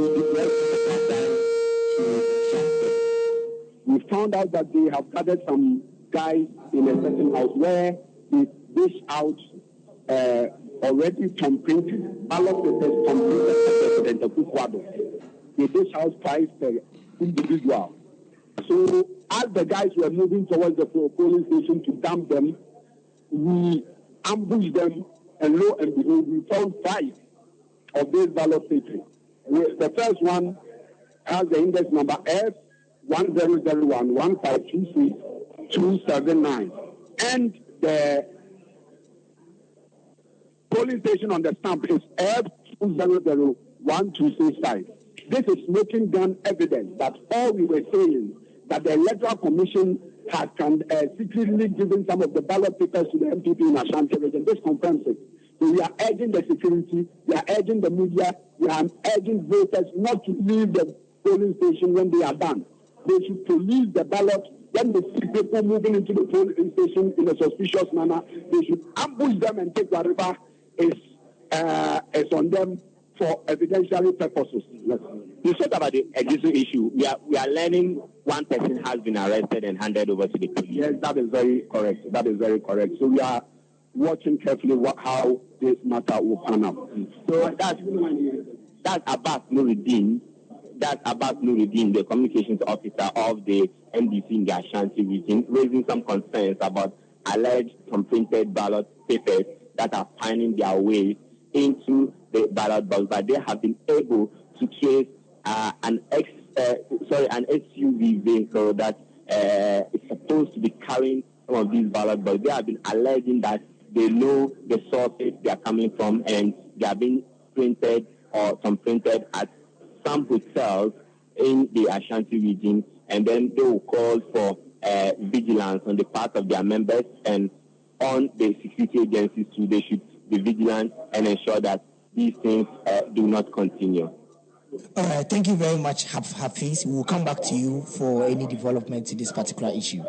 we found out that they have gathered some guys in a certain house where they dish out already thumbprinted ballot papers thumbprinted by President Akufo-Addo. They dish out price per individual. So as the guys were moving towards the polling station to dump them, we ambushed them, and lo and behold, we found 5 of these ballot papers. The first one has the index number F10011526-279, and the polling station on the stamp is F200125. This is smoking gun evidence that all we were saying, that the Electoral Commission had secretly given some of the ballot papers to the MPP in Ashanti region. This confirms it. So we are urging the security, we are urging the media, we are urging voters not to leave the polling station when they are done. They should police the ballot. When they see people moving into the polling station in a suspicious manner, they should ambush them and take whatever is on them for evidentiary purposes. You said about the existing issue. We are learning one person has been arrested and handed over to the police. Yes, that is very correct. So we are watching carefully how this matter will pan out. So that's Abbas Nuruddin. That's Abbas Nuruddin, the communications officer of the NDC in the Ashanti region, raising some concerns about alleged printed ballot papers that are finding their way into the ballot box, but they have been able to trace an SUV vehicle that is supposed to be carrying some of these ballot boxes. They have been alleging that they know the sources they are coming from, and they are being printed or some printed at some hotels in the Ashanti region, and then they will call for vigilance on the part of their members and on the security agencies too. They should be vigilant and ensure that these things do not continue. All right, thank you very much, Hafiz. We'll come back to you for any development in this particular issue.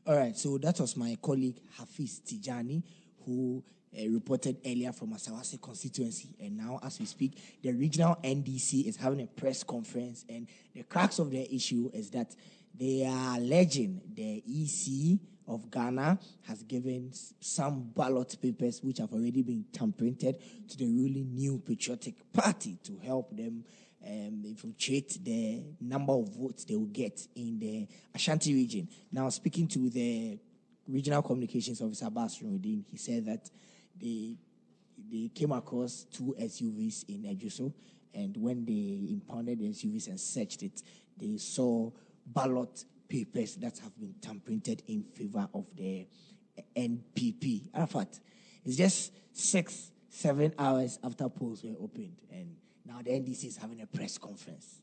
All right, so that was my colleague Hafiz Tijani, who reported earlier from Asawase constituency. And now, as we speak, the regional NDC is having a press conference, and the crux of the issue is that they are alleging the EC of Ghana has given some ballot papers which have already been tamperinted to the ruling New Patriotic Party to help them infiltrate the number of votes they will get in the Ashanti region. Now, speaking to the regional communications officer, Abbas Nuruddin, he said that they came across 2 SUVs in Ejuso, and when they impounded the SUVs and searched it, they saw ballot papers that have been tamperinted in favor of the NPP. Arafat, it's just 6-7 hours after polls were opened, and now the NDC is having a press conference.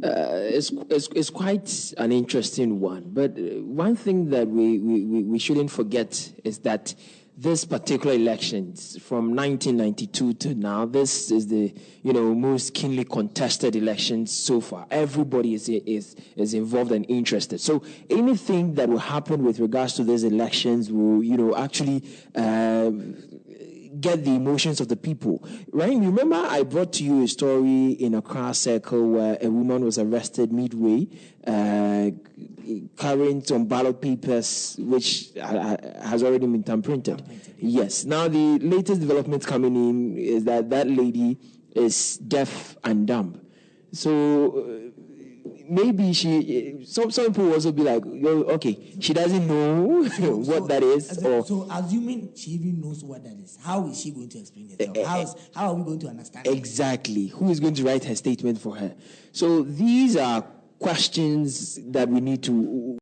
It's quite an interesting one, but one thing that we shouldn't forget is that this particular elections from 1992 to now, this is the most keenly contested elections so far. Everybody is involved and interested. So anything that will happen with regards to these elections will actually get the emotions of the people. Right? Remember, I brought to you a story in Accra Circle where a woman was arrested midway, carrying some ballot papers which has already been tamperinted. Yes. Now, the latest development coming in is that lady is deaf and dumb. So maybe some people will also be like, okay, she doesn't know what that is. So assuming she even knows what that is, how is she going to explain it? How are we going to understand it? Exactly. Who is going to write her statement for her? So these are questions that we need to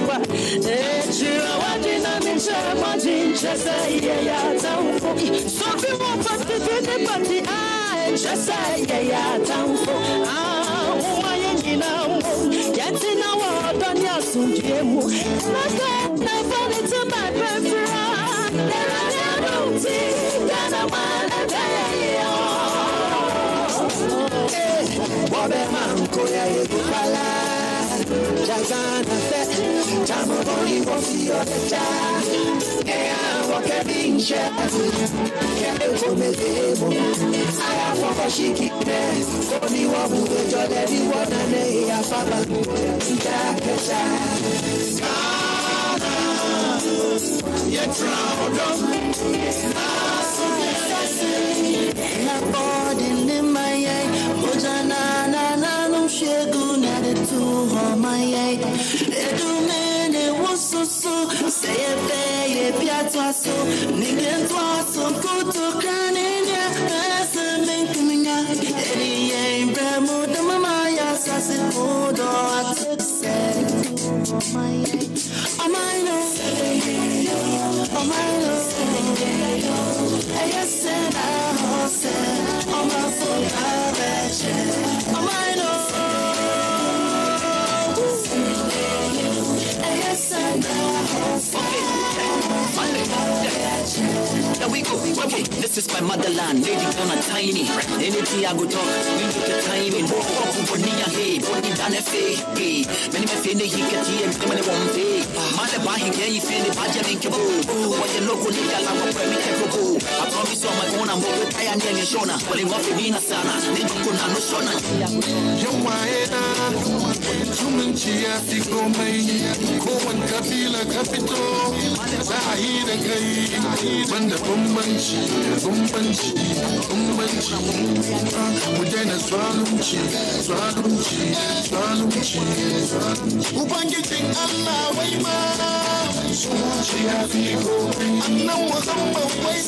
kwa chira wajina mincha majincha say ya tamfo so fi mo pati say ya tamfo umayengina yatina wa donya sunjemu na funny to my preference I don't think that Wabe manko ya yekupala Jazana fe Tamo boni wofi otecha Ea woke binche Kende komezemo Aya foko shikine Koni wabu wejole di wadane Ya faba Njakesha Kana Yetraudo Naso nesase Na body ni maye na no shegu na de tu ho my edu mene woso say e piatwa so ningen twa so kuto kanenya asa menkunya eri em bramo de mama ya sase odo atse my oh my no oh my no yes and I say oh my soul oh my no yes and There we go. Okay, this is my motherland. Lady on a tiny. Anything I go talk, we look at timing. Walk for me a hey, body done a fake. Many me feel he can see him, many won't pay. Mother by him, can you feel the budget in Kibo? What the local nigga like where we can go. I promise on my own, I'm going to try and get Shona. Well, in what we mean, Sana, they don't go down no Shona. Yomaeda, Chumanchia, Fico May, Cohen Kapila Capito, Zahida Gay, Banda Bumbanchi, Udena Swalunchi, Ubangiting Allah, Wayma, Swachia Fico, and no was on my way,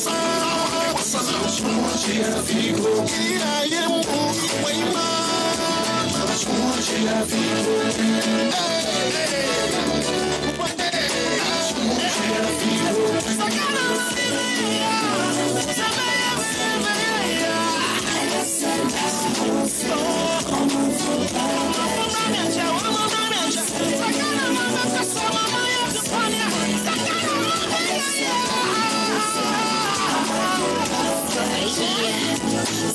Swachia Fico, I am Wayma, Swachia Fico,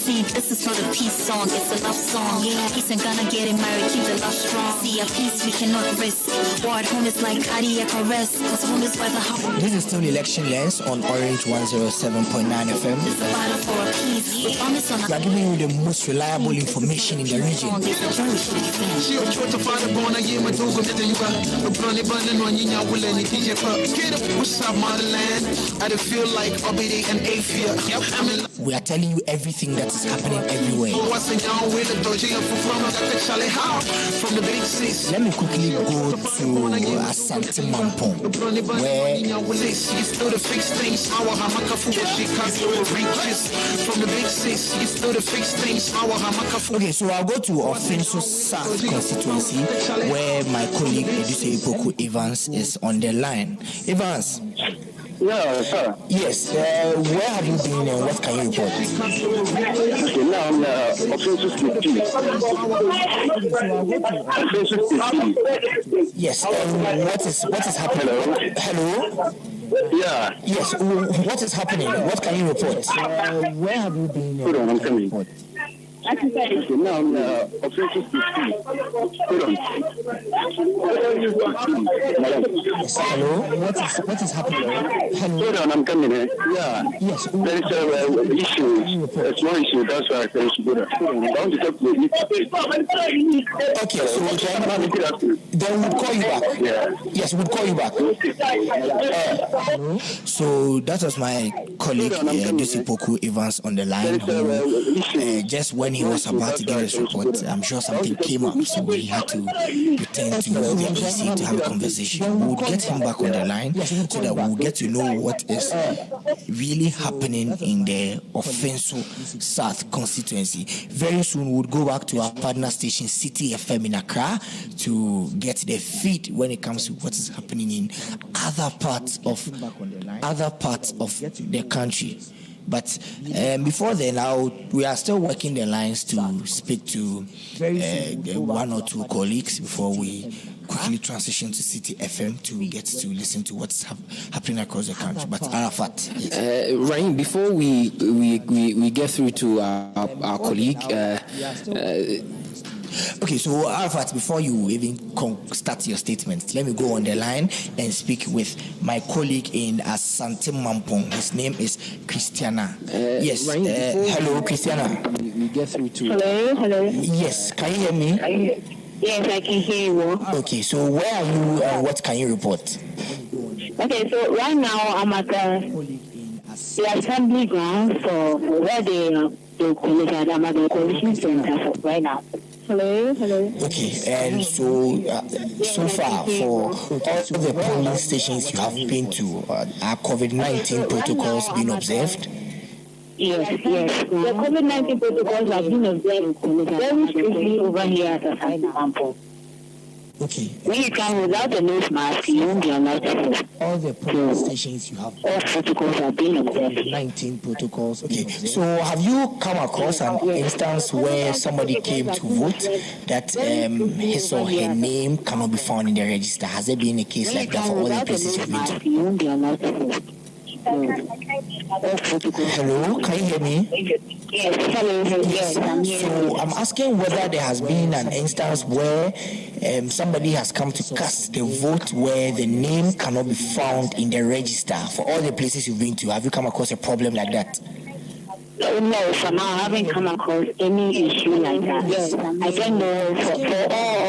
See, this is not a peace song, it's a love song. Peace and gonna get it married, keep the love strong. See, a peace we cannot risk. War at home is like cardiac arrest, cause home is where the heart. This is still Election Lens on Orange 107.9 FM. It's a battle for a peace. We are giving you the most reliable information in the region. We are telling you everything that is happening everywhere. Let me quickly go to Asante Mampong, where okay, so I'll go to Offenso South constituency, where my colleague Eduse Ipoku Evans is on the line. Evans. Yeah, sir. Yes. Where have you been and what can you report? Okay, now I'm Offenso State. Yes. What is happening? Hello. Yeah. Yes. What is happening? What can you report? Where have you been? Hold on, I'm coming. Okay, now I'm Offenso State. Hold on. Yes. Hello. What is happening? Hello. Hold on, I'm coming in. Yeah. Yes. There is a issue, a small issue. That's why I said I want to talk to you. Okay, so then we'll call you back. Yeah. Yes, we'll call you back. So that was my colleague Eduse Ipoku Evans on the line, who just when he was about to give his report, I'm sure something came up, so he had to return to the PC to have a conversation. We'll get him back on the line so that we'll get to know what is really happening in the Offenso South constituency. Very soon, we'll go back to our partner station, City FM in Accra, to get the feed when it comes to what is happening in other parts of the country. But before then, we are still working the lines to speak to one or two colleagues before we quickly transition to City FM to get to listen to what's happening across the country. But Arafat, Rahim, before we get through to our colleague. Okay, so Arafat, before you even start your statement, let me go on the line and speak with my colleague in Asante Mampong. His name is Christiana. Yes, hello, Christiana. We get through to. Hello. Yes, can you hear me? Yes, I can hear you. Okay, so where are you and what can you report? Okay, so right now I'm at the assembly ground for where the college. I'm at the coalition center right now. Hello. Okay, and so far for all the polling stations you have been to, are COVID-19 protocols being observed? Yes. The COVID-19 protocols have been observed very strictly over here at the Asante. Okay. When you come without a nose mask, you won't be allowed to. All the polling stations you have. All protocols have been observed. 19 protocols. Okay. So have you come across an instance where somebody came to vote that his or her name cannot be found in the register? Has there been a case like that for all the places you've been to? You won't be allowed to vote. Hello, can you hear me? Yes, hello. Yes, so I'm asking whether there has been an instance where somebody has come to cast the vote where the name cannot be found in the register for all the places you've been to. Have you come across a problem like that? No, for now I haven't come across any issue like that. Yes, I don't know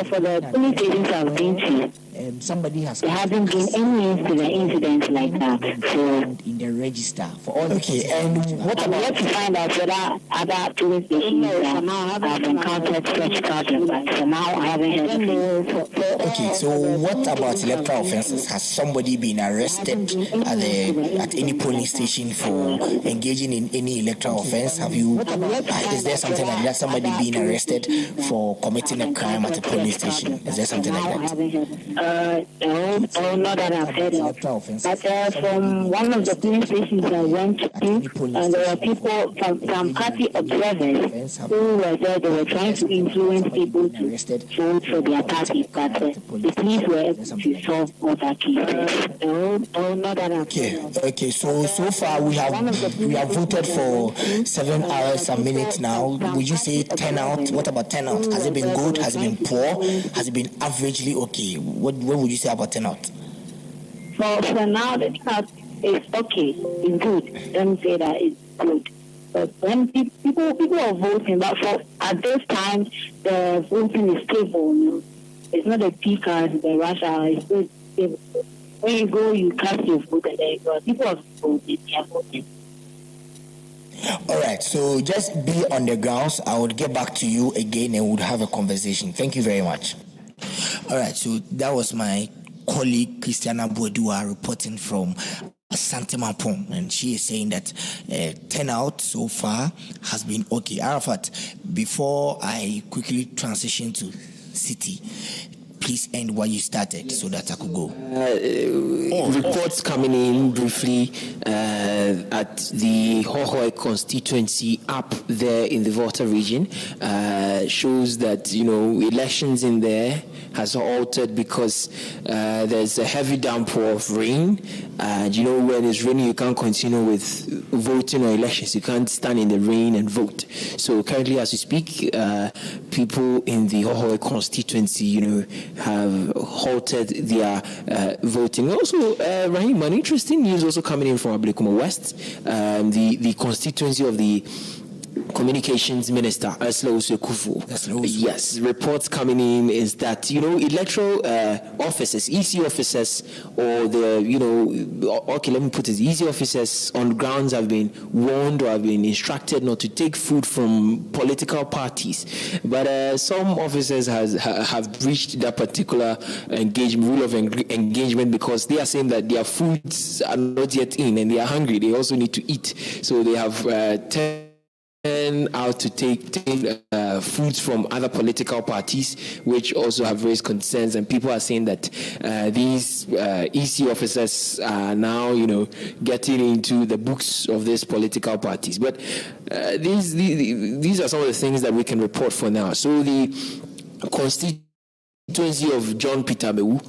for the police stations I've been to. Somebody has. There hasn't been any incidents like that. So in the register for all. Okay, and what about? Yet to find out whether other police stations have encountered such problems. But for now, I haven't heard of it. Okay, so what about electoral offences? Has somebody been arrested at any polling station for engaging in any electoral offence? Have you? Is there something like that? Somebody being arrested for committing a crime at a polling station? Is there something like that? No, not that I've heard of. But from one of the police stations I went to, and there were people, some party observers who were there. They were trying to influence people to vote for their party, but the police were able to solve all that cases. No, not that I've heard of. Okay. So far we have voted for 7 hours a minute now. Would you say turnout? What about turnout? Has it been good? Has it been poor? Has it been averagely okay? What would you say about turnout? For now, the turnout is okay. It's good. Let me say that it's good. But when people are voting, but at this time, the voting is stable. You know? It's not a peak as the rush hour. It's good. Stable. When you go, you cast your vote, and then people are voting. They are voting. All right, so just be on the grounds. I would get back to you again and we'll have a conversation. Thank you very much. All right, so that was my colleague Christiana Bouedua reporting from Asante Mampong, and she is saying that turnout so far has been okay. Arafat, before I quickly transition to City, please end what you started so that I could go. Reports coming in briefly at the Hohoe constituency up there in the Volta region shows that, elections in there has altered because there's a heavy downpour of rain. And when it's raining, you can't continue with voting or elections. You can't stand in the rain and vote. So currently, as we speak, people in the Hohoe constituency, have halted their voting. Also, Rahim, an interesting news also coming in from Ablekuma West, the constituency of the Communications Minister Ursula Usukufu. Yes, reports coming in is that electoral officers, EC officers, or okay, let me put it, EC officers on grounds have been warned or have been instructed not to take food from political parties, but some officers have breached that particular rule of engagement because they are saying that their foods are not yet in and they are hungry. They also need to eat, so they have out to take foods from other political parties, which also have raised concerns, and people are saying that these EC officers are now, getting into the books of these political parties. But these are some of the things that we can report for now. So the constituency of John Peter Amewu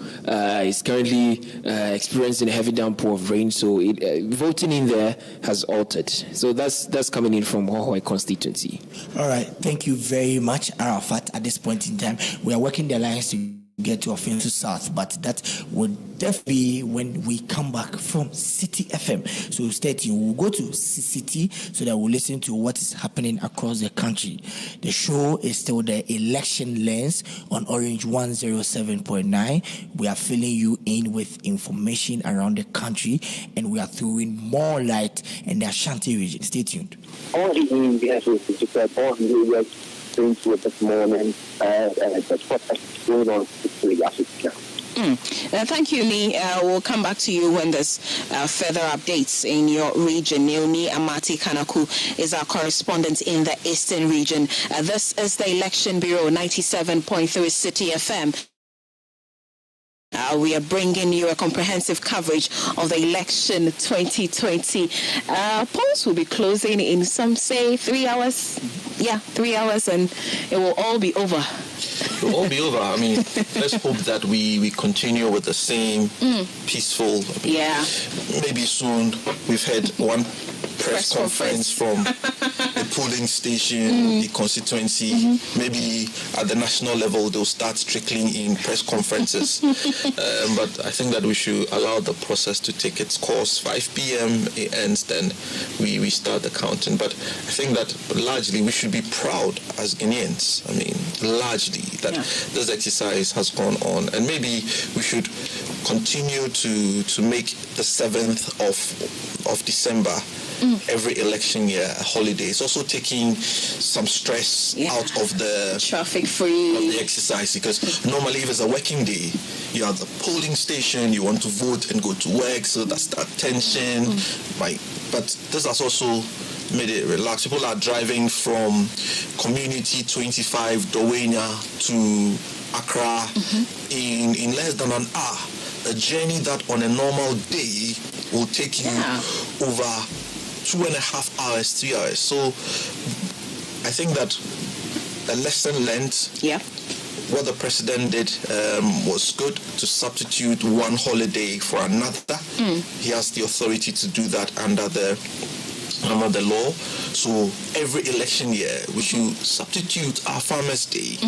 is currently experiencing a heavy downpour of rain, so voting in there has altered. So that's coming in from Hohoe constituency. All right, thank you very much, Arafat. At this point in time, we are working the lines to get to Offensive South, but that would definitely be when we come back from City FM. So stay tuned. We'll go to City so that we'll listen to what is happening across the country. The show is still the Election Lens on Orange 107.9. We are filling you in with information around the country, and we are throwing more light in the Ashanti region. Stay tuned. All the Indians will be things with this morning. That's what's going on with Africa. Thank you, Lee. We'll come back to you when there's further updates in your region. Neoni Amati Kanaku is our correspondent in the Eastern region. This is the Election Bureau, 97.3 City FM. We are bringing you a comprehensive coverage of the election 2020. Polls will be closing in, some say, 3 hours. Yeah, 3 hours, and it will all be over. It will all be over. I mean, let's hope that we continue with the same peaceful. Maybe soon. We've had one press conference from the polling station, the constituency. Maybe at the national level they'll start trickling in press conferences. But I think that we should allow the process to take its course. 5 p.m. it ends, then we start the counting. But I think that largely we should be proud as Guineans. I mean, largely that this exercise has gone on, and maybe we should continue to make the 7th of December every election year a holiday. It's also taking some stress out of the traffic free of the exercise, because normally if it's a working day, you're at the polling station, you want to vote and go to work, so that's that tension. But this has also made it relaxed. People are driving from Community 25 Dowenia to Accra in less than an hour. A journey that on a normal day will take you over 2.5 hours, 3 hours. So I think that the lesson learned, what the president did was good, to substitute one holiday for another. He has the authority to do that under the law. So every election year we should substitute our Farmers' Day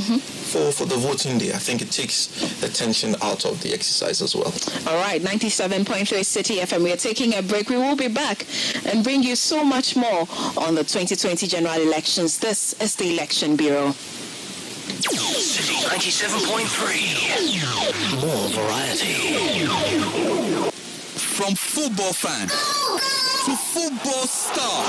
for the voting day. I think it takes the tension out of the exercise as well. All right, 97.3 City FM. We are taking a break. We will be back and bring you so much more on the 2020 general elections. This is the Election Bureau. City 97.3. More variety. From football fan to football star.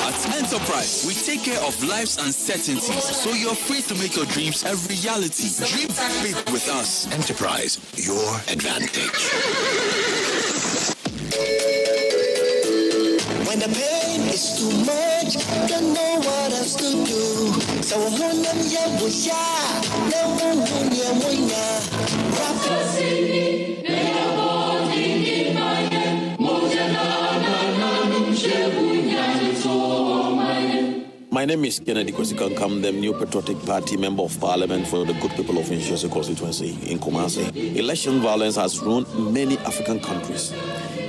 At Enterprise, we take care of life's uncertainties, so you're free to make your dreams a reality. Dream big with us. Enterprise, your advantage. When the pain is too much, don't know what else to do. So I want them, My name is Kennedy Kwesi-Kankam, the New Patriotic Party Member of Parliament for the good people of Nshesi constituency in Kumasi. Election violence has ruined many African countries.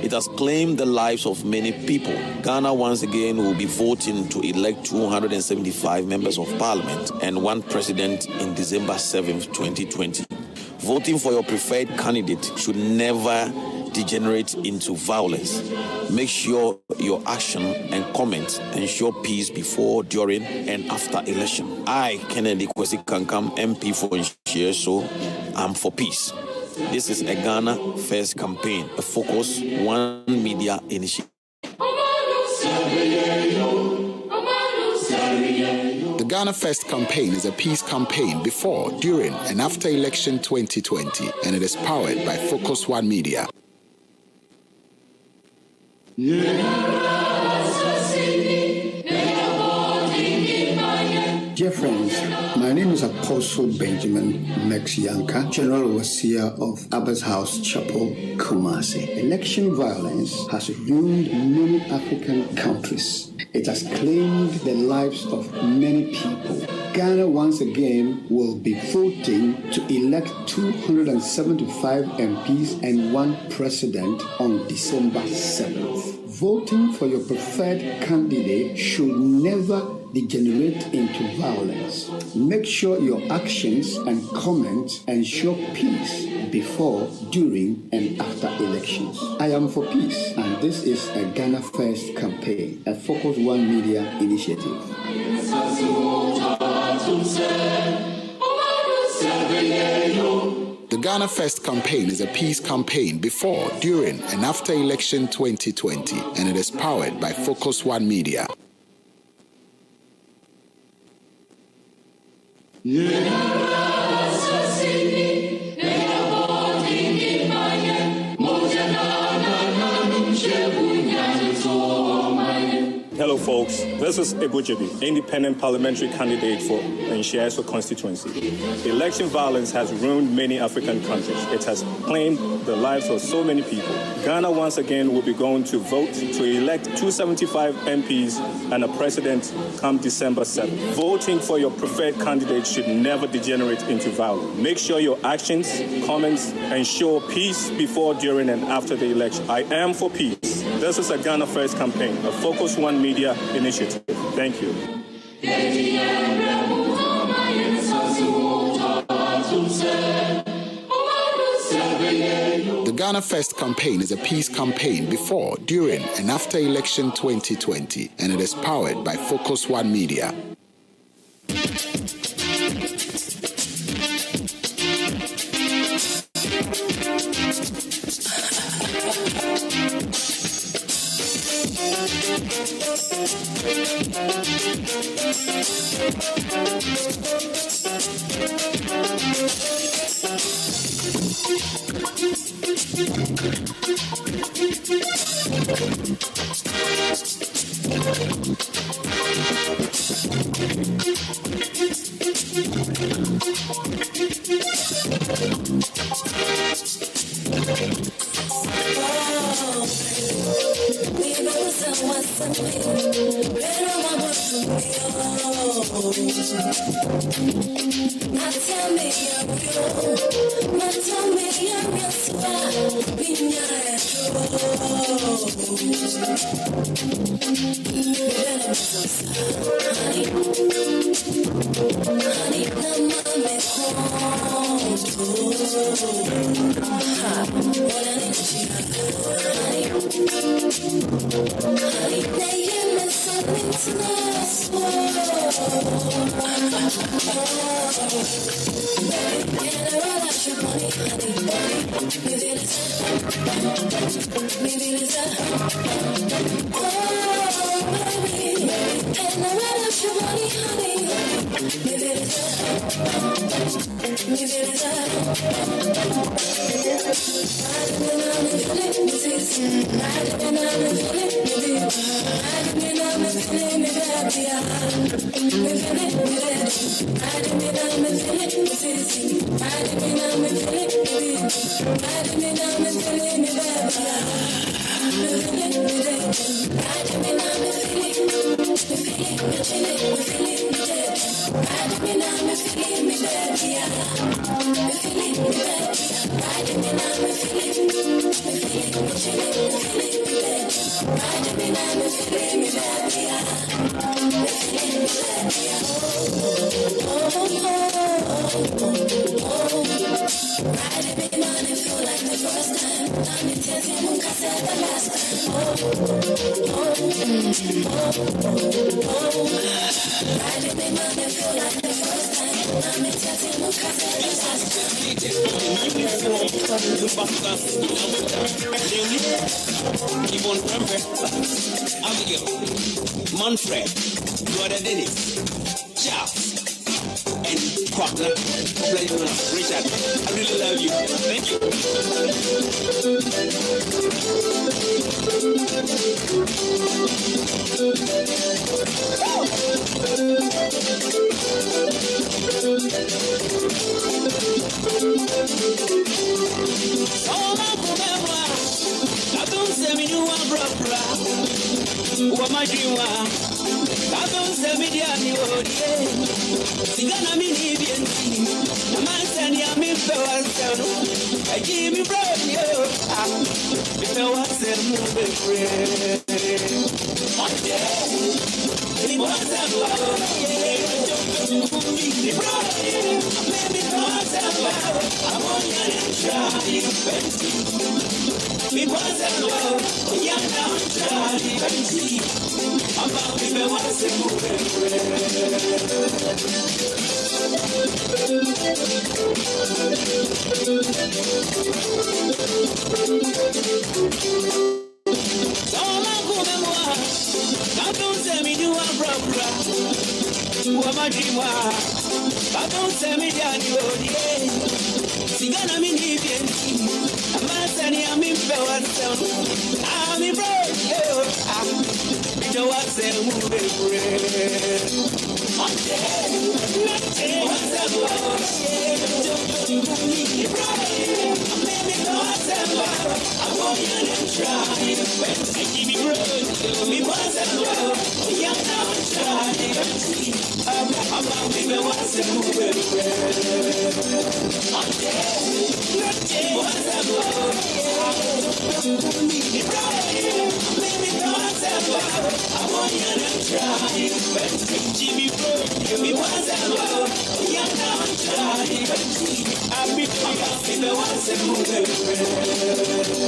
It has claimed the lives of many people. Ghana once again will be voting to elect 275 members of parliament and one president in December 7th, 2020. Voting for your preferred candidate should never degenerate into violence. Make sure your action and comment ensure peace before, during, and after election. I, Kennedy Kwesi Kankam, MP for Nshiaso, I'm for peace. This is a Ghana First campaign, a Focus One Media initiative. The Ghana First campaign is a peace campaign before, during, and after election 2020, and it is powered by Focus One Media. Dear friends, my name is Apostle Benjamin Mexianka, General Overseer of Abba's House Chapel, Kumasi. Election violence has ruined many African countries. It has claimed the lives of many people. Ghana once again will be voting to elect 275 MPs and one president on December 7th. Voting for your preferred candidate should never degenerate into violence. Make sure your actions and comments ensure peace before, during, and after elections. I am for peace, and this is a Ghana First campaign, a Focus One Media initiative. The Ghana First campaign is a peace campaign before, during, and after election 2020, and it is powered by Focus One Media. Hello folks, this is Ebujebi, independent parliamentary candidate for Nshiaso constituency. Election violence has ruined many African countries. It has claimed the lives of so many people. Ghana once again will be going to vote to elect 275 MPs and a president come December 7th. Voting for your preferred candidate should never degenerate into violence. Make sure your actions, comments ensure peace before, during, and after the election. I am for peace. This is a Ghana First campaign, a Focus One Media initiative. Thank you. The Ghana First campaign is a peace campaign before, during, and after election 2020, and it is powered by Focus One Media. Feel like the first time, Manfred, Brother Dennis, Charles, and Kwakla. Richard, I really love you. Thank you. What my dream was, I don't say me the only word. Sigana me Libyan, the man said, "Yeah, me for once, I give me bread, yo." If I was a movie friend, one day, it was a love, yeah, the bride, maybe not a love, I'm on your try. It was a love, yeah, now try. I'm about to be once a movie don't say me do a brother. What my dream was, don't say me down the road. Sigana me Libyan, a man said, "I'm in Belgium." I'm in Belgium. You what's a movie friend? I'm dead. What's a love? Maybe what's a love? I'm on your try. I give me road. Me what's a love? Yeah, now I'm trying. I'm baby, what's a movie friend? I'm dead. What's a love? Maybe what's a love? I'm on your try. Jimmy Bro, give me what's a love? Yeah, now I'm trying. I'm baby, what's a movie friend?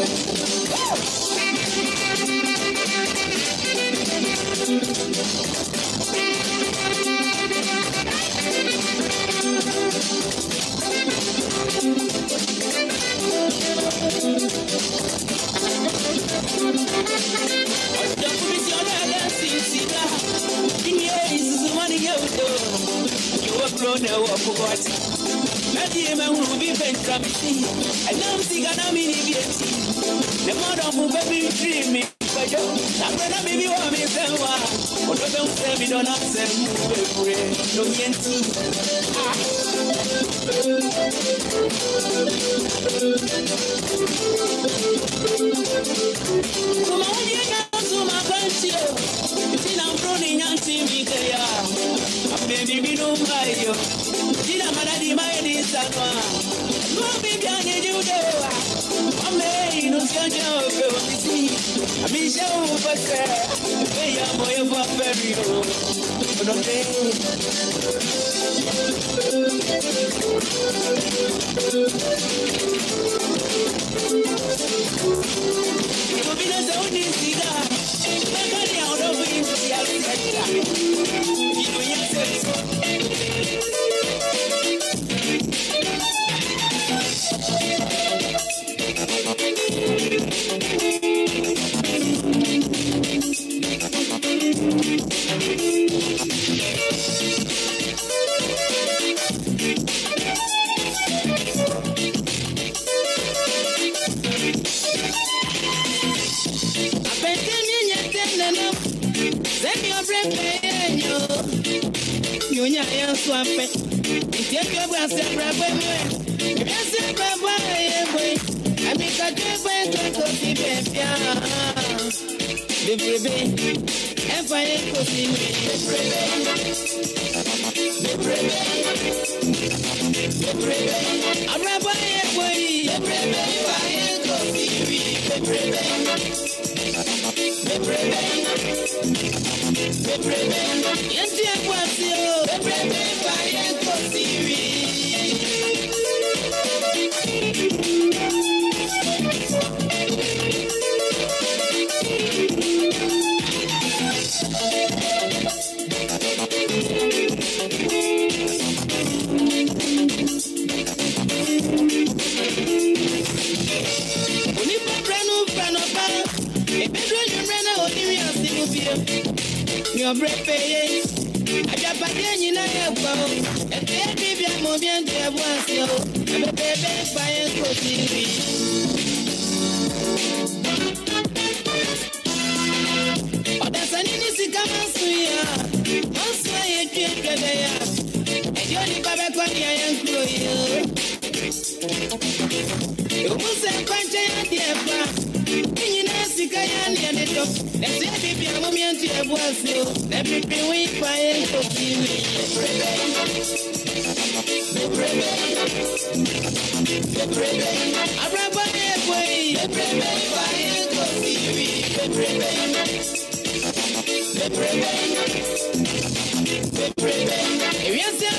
Your breath, I got back in your phone. And baby, I'm moving to a once. I'm a baby, fire for TV. Oh, that's an easy come on, sweet. Also, I can't get there. And you're the Baba Kwani, I am cruel. You must have punch a dear. Sikayani and the top. Let's say, baby, I'm a man to a boss. Let me be weak by a cookie. I'm rabbi way. If you say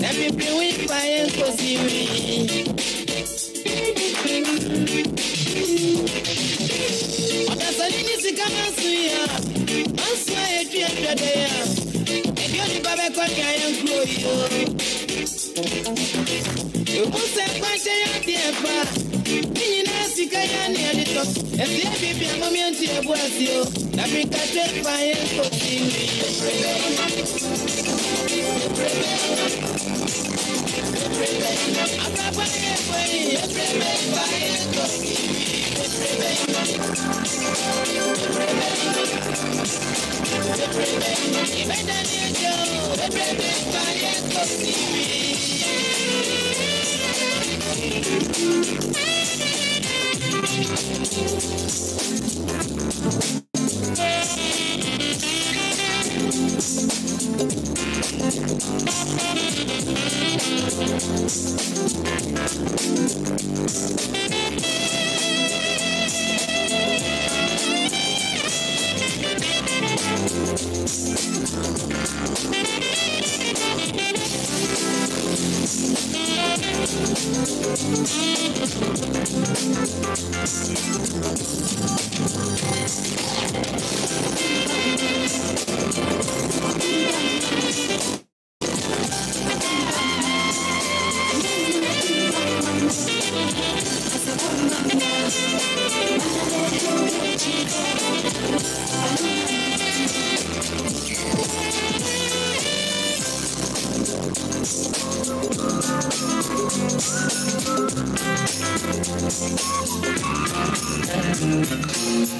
let me be weak by a cookie. You must have quite a dear. Sikayani and the top. If the baby, I'm a man to a boss, you. Let me catch it by a cookie.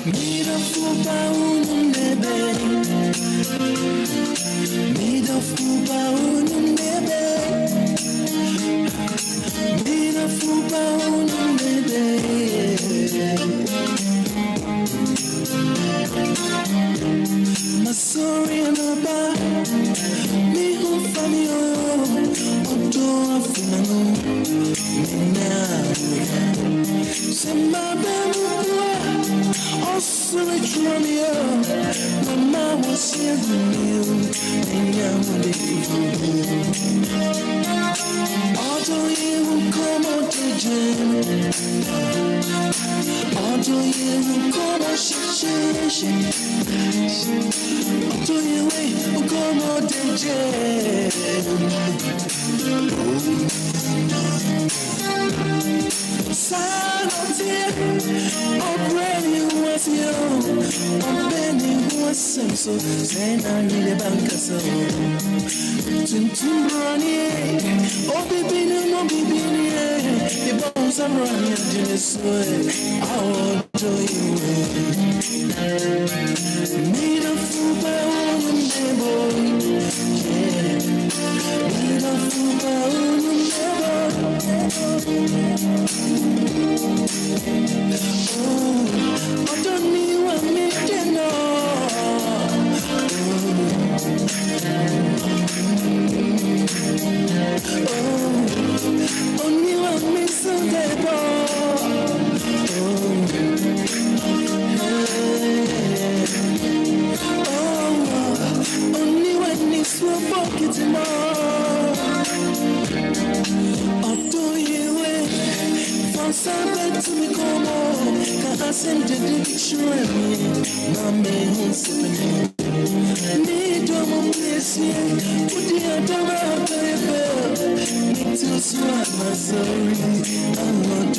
Need a fool by all pocket more. After you from Sabbath to me come on, can I send the dictionary? Mamma is sipping. Need to miss you, put the other out of your bed. Need to swap my sorry, I'm not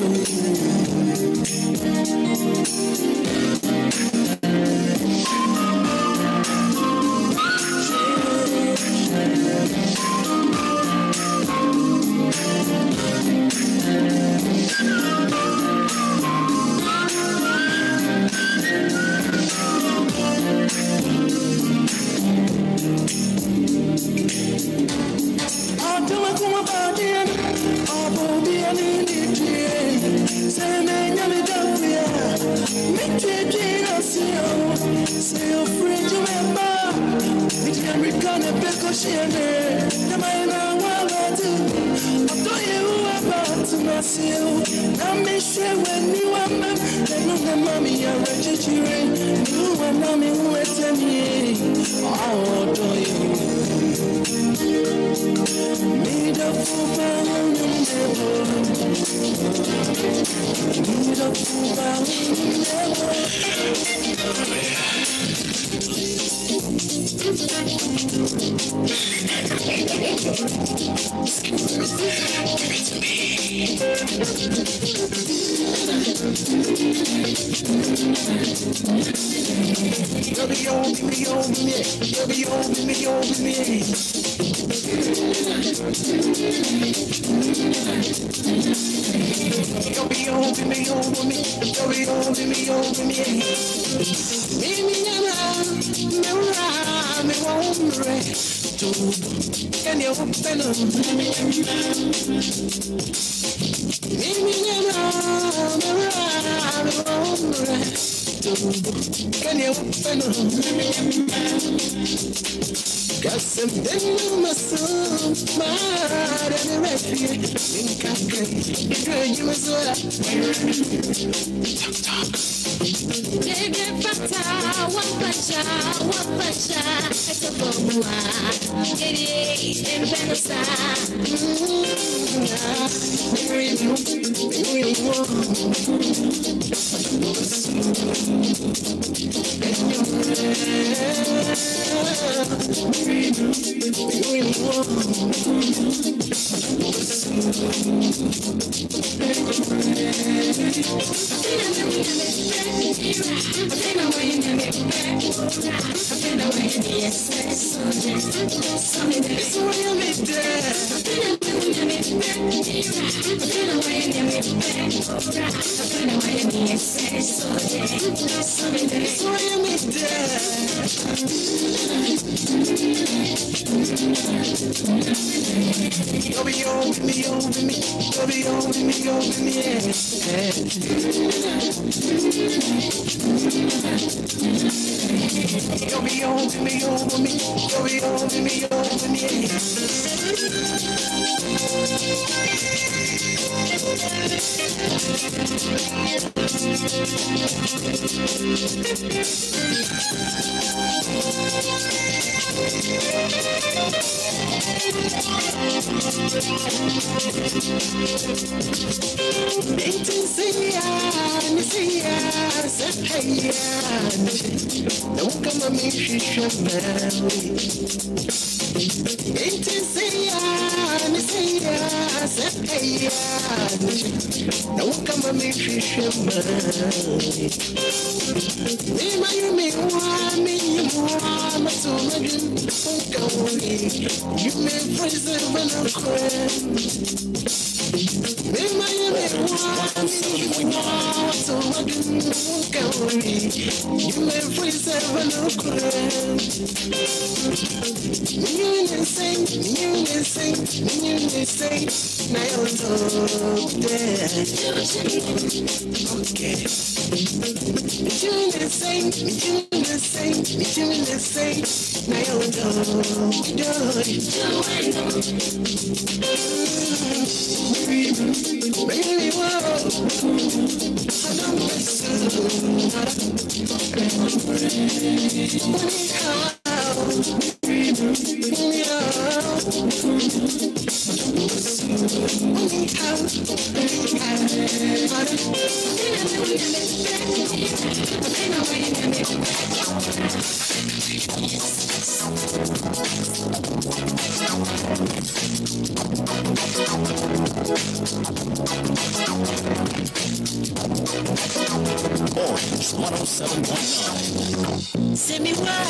Send me why,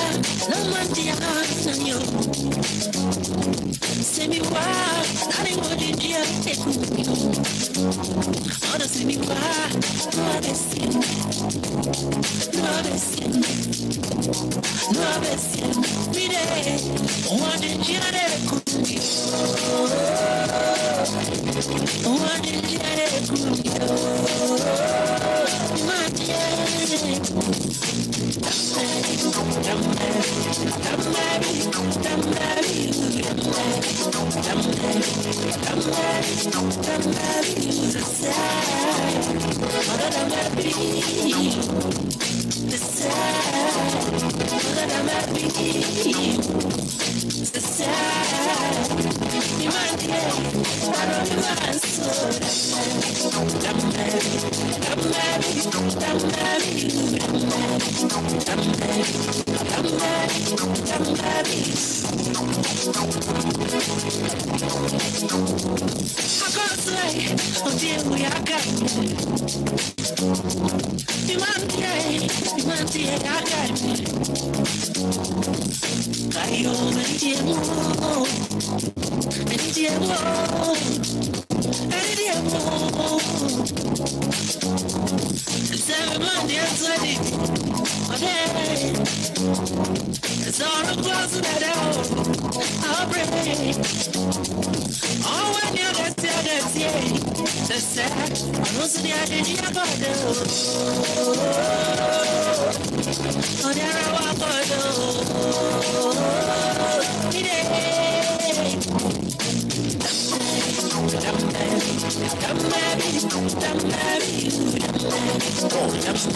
no man to your heart, and you. Send me why, nothing would you take with me. Oh, send me why, no other sin. No other sin. No other sin. Me there, one in Jare Kundi. One in Jare Kundi. My dear. It's all across that I'll bring. Oh, when you're that's the sad. I don't see the idea of oh, there I walk That's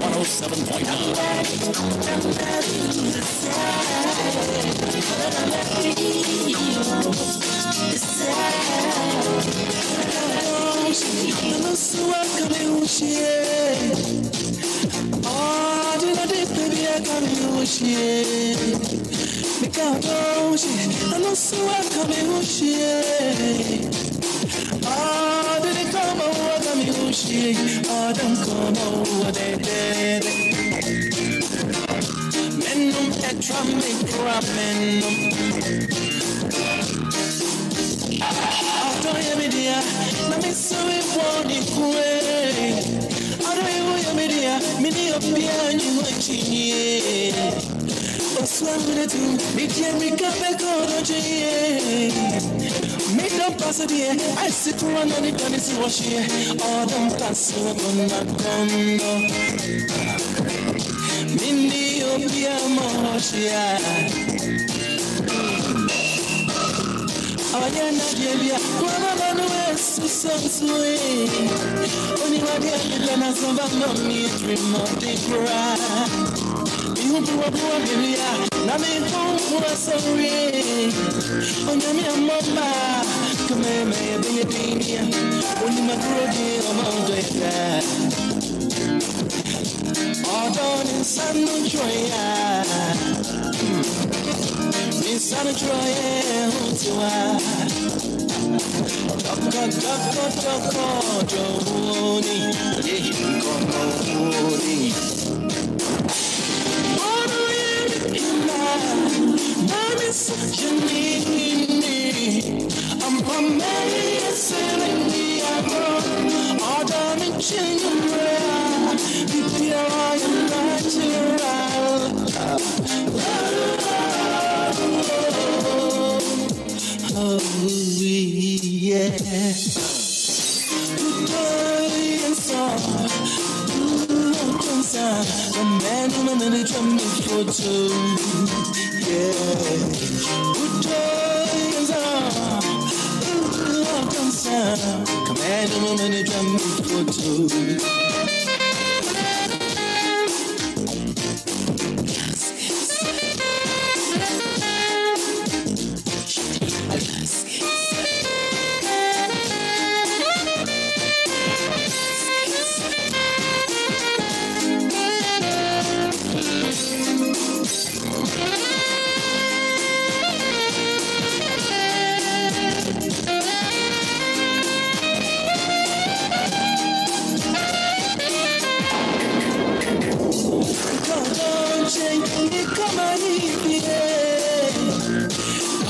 I sit around and it is wash here. All them pass on my condo. Mini Opia Moshia. Ayana Jebia, Wama West, Sunsway. Only my dear, then I saw that mommy dream of the cry. You do a boy, Nami home was sorry. On the Mama, come here, may be a thing. Only my grudge among the dead. All done in San Troya. In San Troya, I'm from Mary, sailing the abroad. All done in Chingura, be I am natural. Oh, yeah. Good boy and song. The man who made it from me for two. Yeah. Good boy and song. Command who made it from me for two.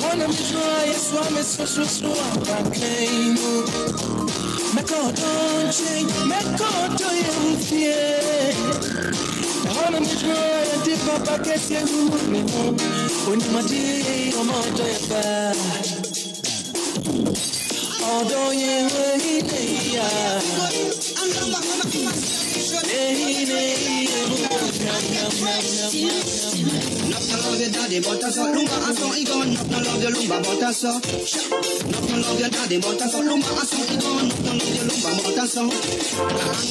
wanna be dry, swam so don't change, don't fear. I wanna be dry, and dip up a case, you when my dear, I'm out of although you not love your daddy, but I saw Lumba, I saw Egon, not love your Lumba, but I saw. Not love your daddy, but I saw Lumba, I saw Egon, not love your Lumba, but I saw. Long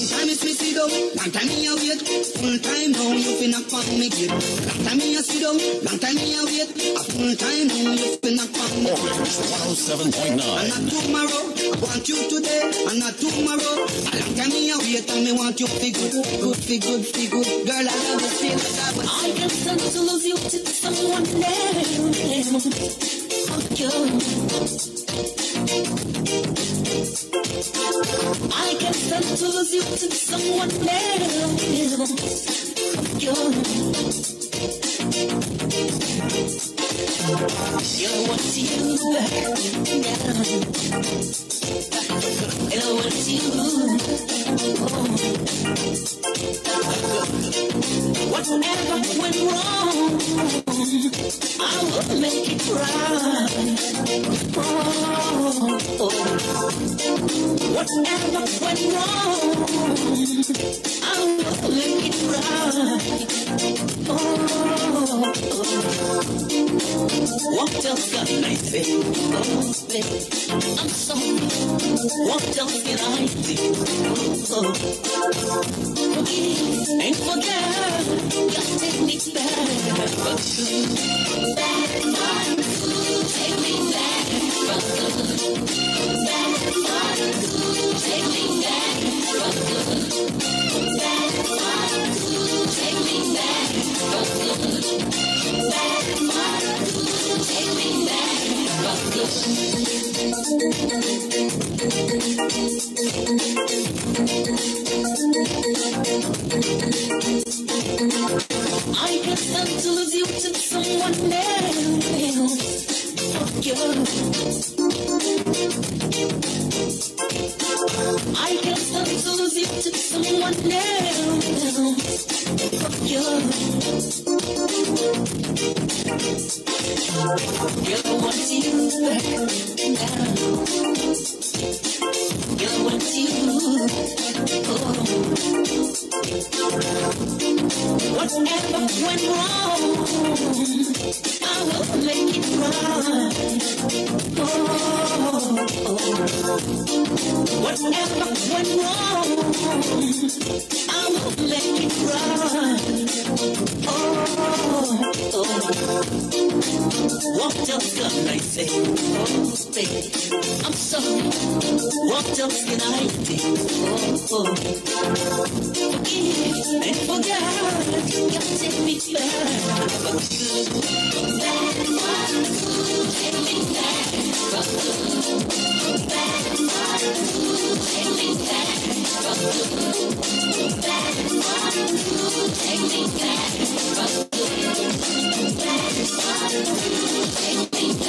time is missy though, long time me a wait, full time now you finna fuck me kid. Long time me a see though, long time me a wait, a full time now you finna fuck me. 107.9. And not tomorrow, I want you today, and not tomorrow. A long time me a wait, and me want you fi good, girl I love you still. I can stand to lose you to someone else. I can stand to lose you to someone else. You want you I want you. Whatever went wrong, I will make it right. Whatever went wrong, I will make it right. What else can I say? I'm sorry. What else can I do? Forgive and forget. Just take me back. Back my good. Take me back. Back my good. Take me back. Back my good. Take me back. Back my good. Take me back. I can stand to lose you to someone else. I can stand to lose you to someone else. You want you now. You want you. Whatever went wrong, I will make it right. Whatever went wrong, I will make it right. What else can I say? Baby, I'm sorry. What else can I do? Forgive and forget. You take me back. Back my good, take me back. Back my good, take me back. Back my good, take me back. Back my good, take me back.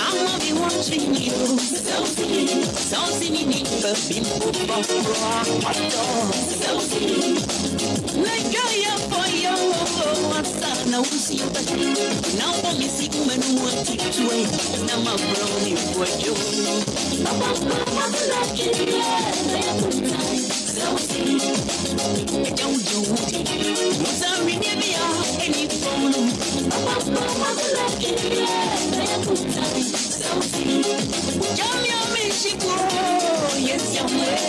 I'ma be watching you. So see me need the people so see like I am for you. Sana usi now for me see women who want to wait. Now my brownie for you. So see don't do it. No sorry never any phone. So see jam your Mexico. Yes, your way.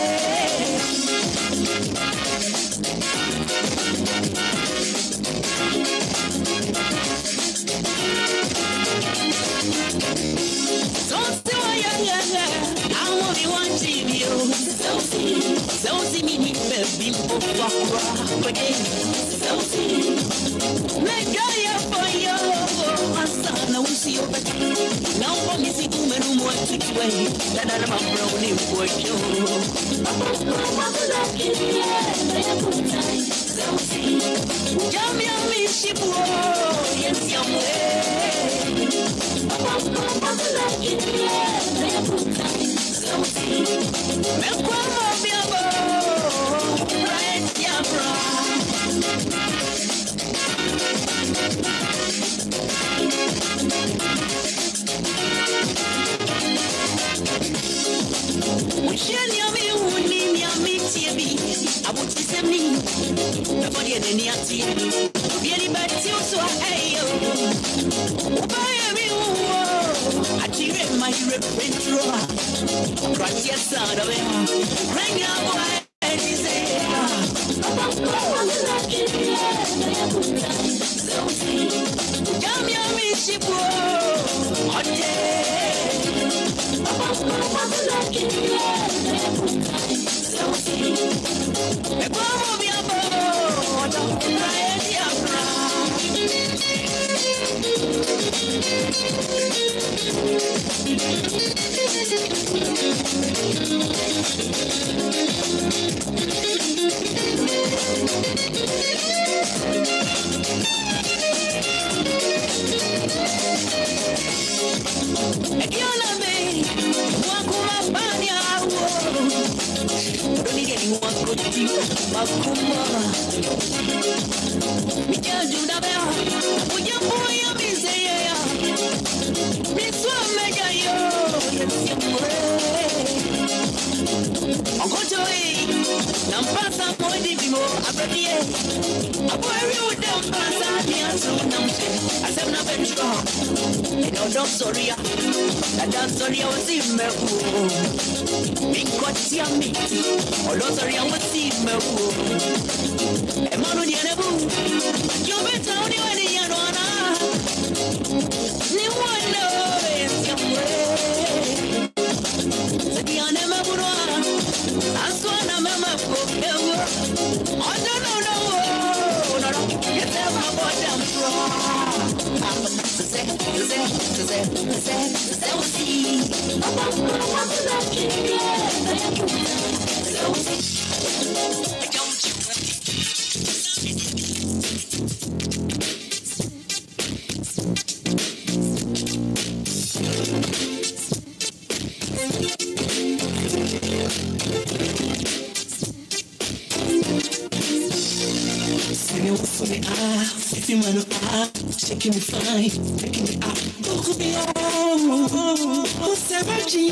Shaking me fine, making me up. Go me oh, Sebaji.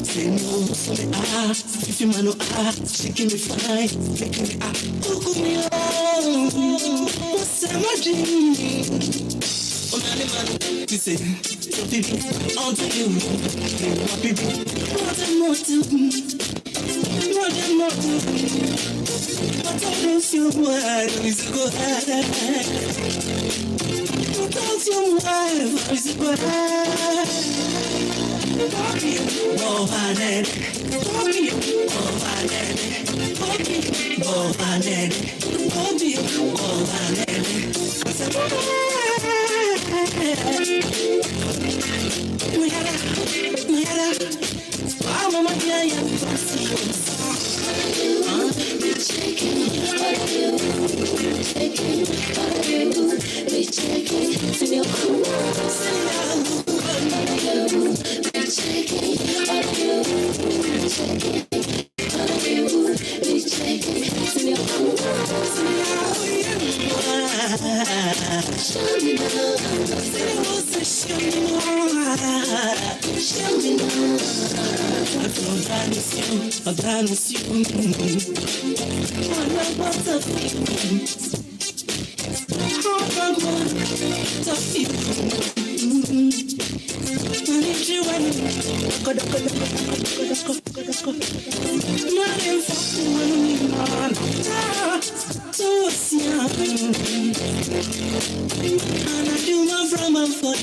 Say no, so me if you man shaking me fine, making me up. Go me oh, Sebaji. Oh man, you say, so baby, on to you, baby, more than more to. But I lose your word, is go ahead. Without your wife, is go ahead. Go ahead. I'm done with you. And I do my from for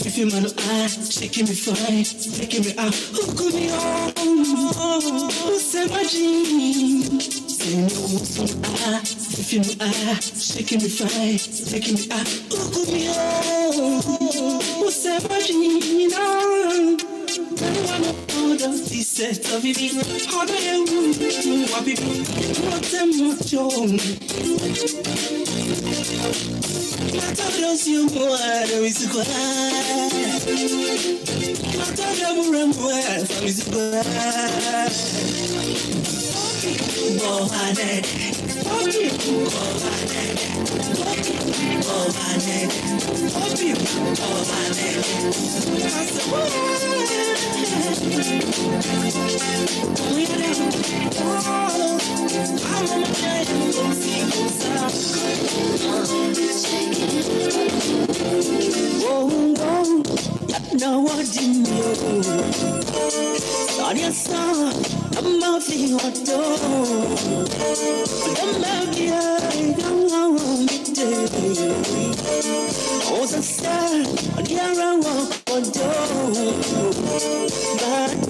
If you man shaking me fine, making me out, hook me on, say my dream. Say no, if you shaking me fine, making me out, hook me on, say my dream. I wanna hold up this set of it. How do you want it? What them what you Matados you more is good. Matados more is good. Now what you know? On your song, I'm out for your door. I'm out here, I don't want me to. I was a star, and here I walk on door. But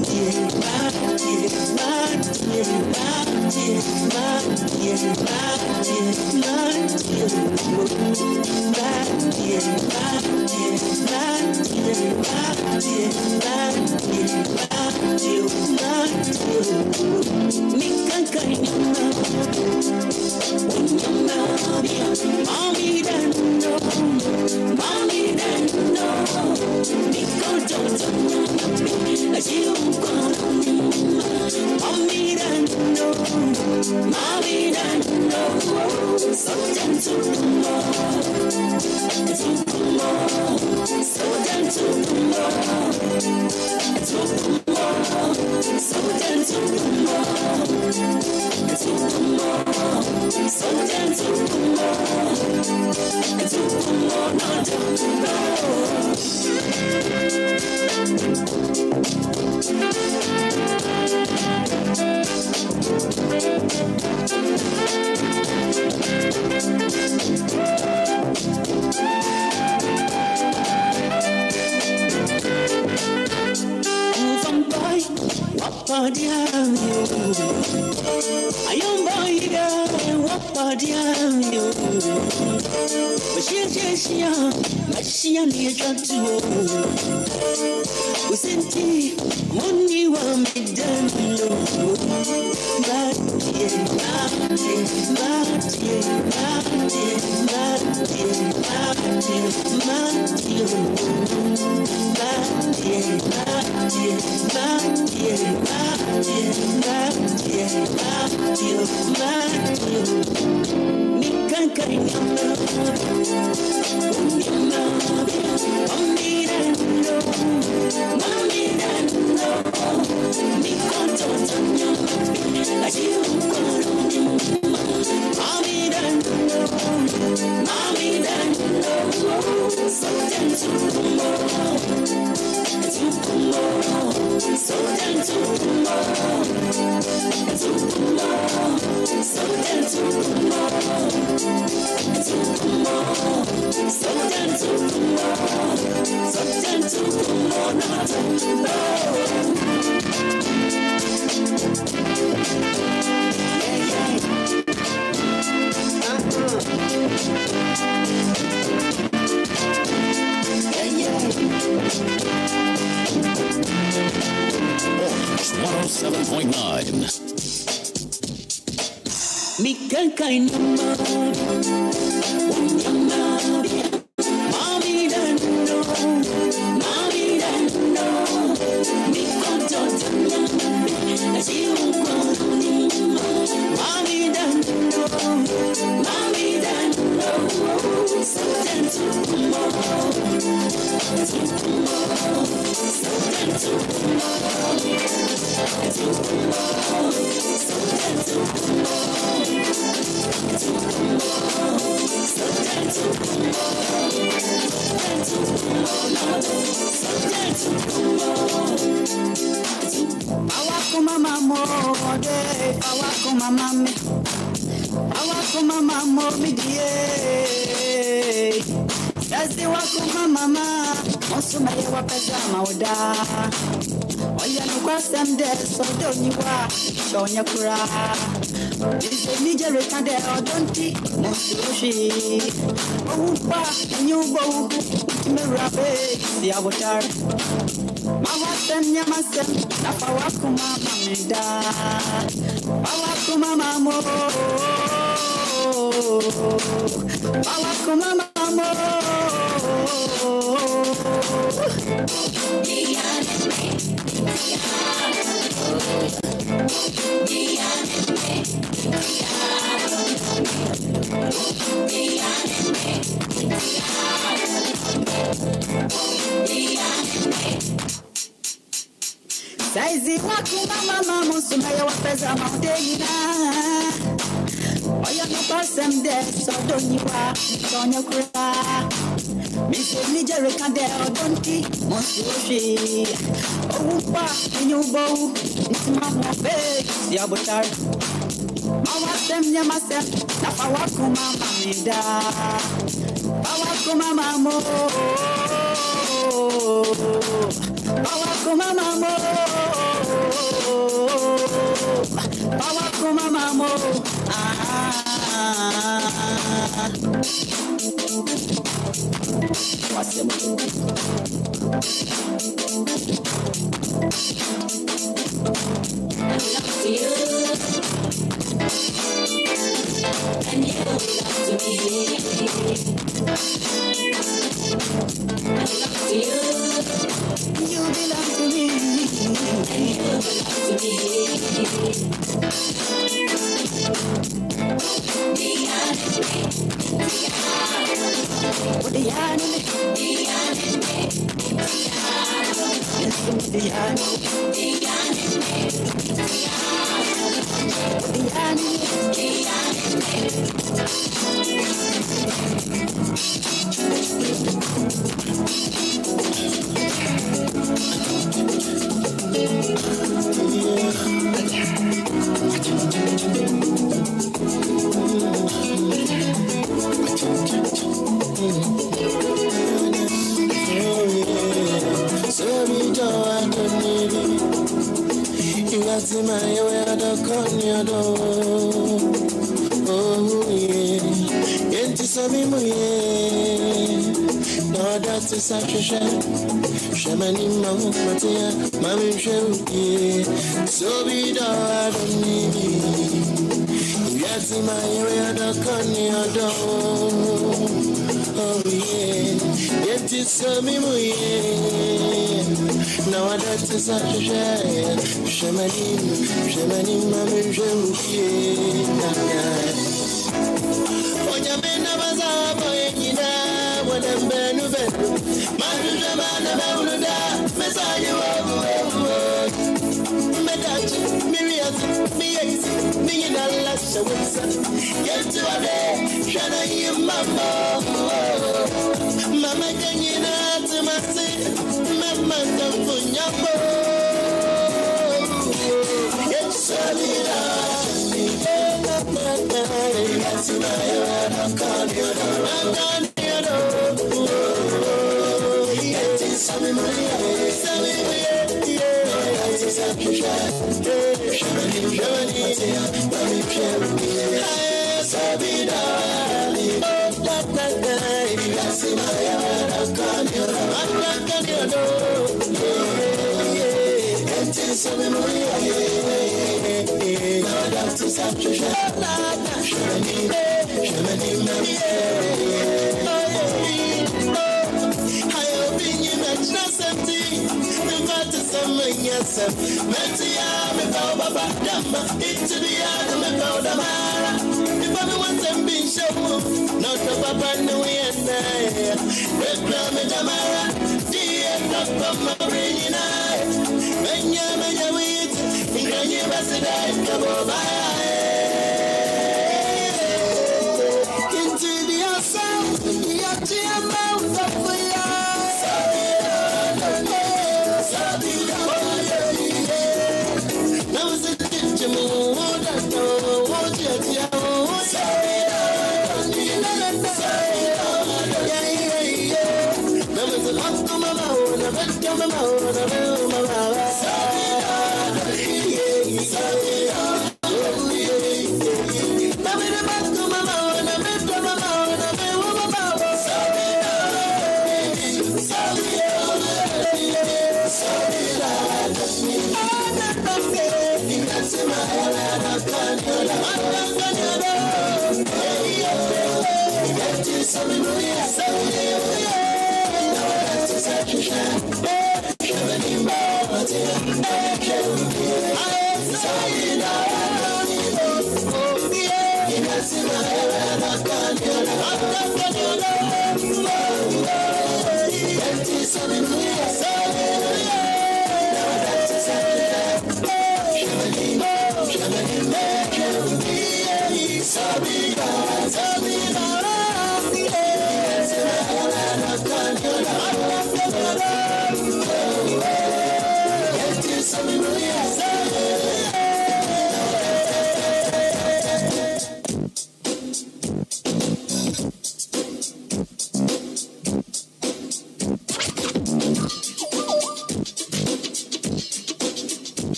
So Saizi wakuma mama musumaya wapeza maudena. Oya no pasem de so doniwa sonya kura. Mise ni jere kande odonti monsushi. Oupa nyubo ntima mo be si abotar. Awasem nyamasem na pawakuma mamida. Pawakuma mamo. Pawakuma mamo. Pawakuma mamo. And you belong to me. I belong to you. You belong to me. And you belong to me. Shamani Mamu Matia, Mami Shuki, so be the Adoni. Yatsi my area, the Conny Ado. Oh, yeah, yet it's so me. Now that's such a share. Shamani Mami Shuki. Oh, Yamena Baza, boy, what I'm benefiting.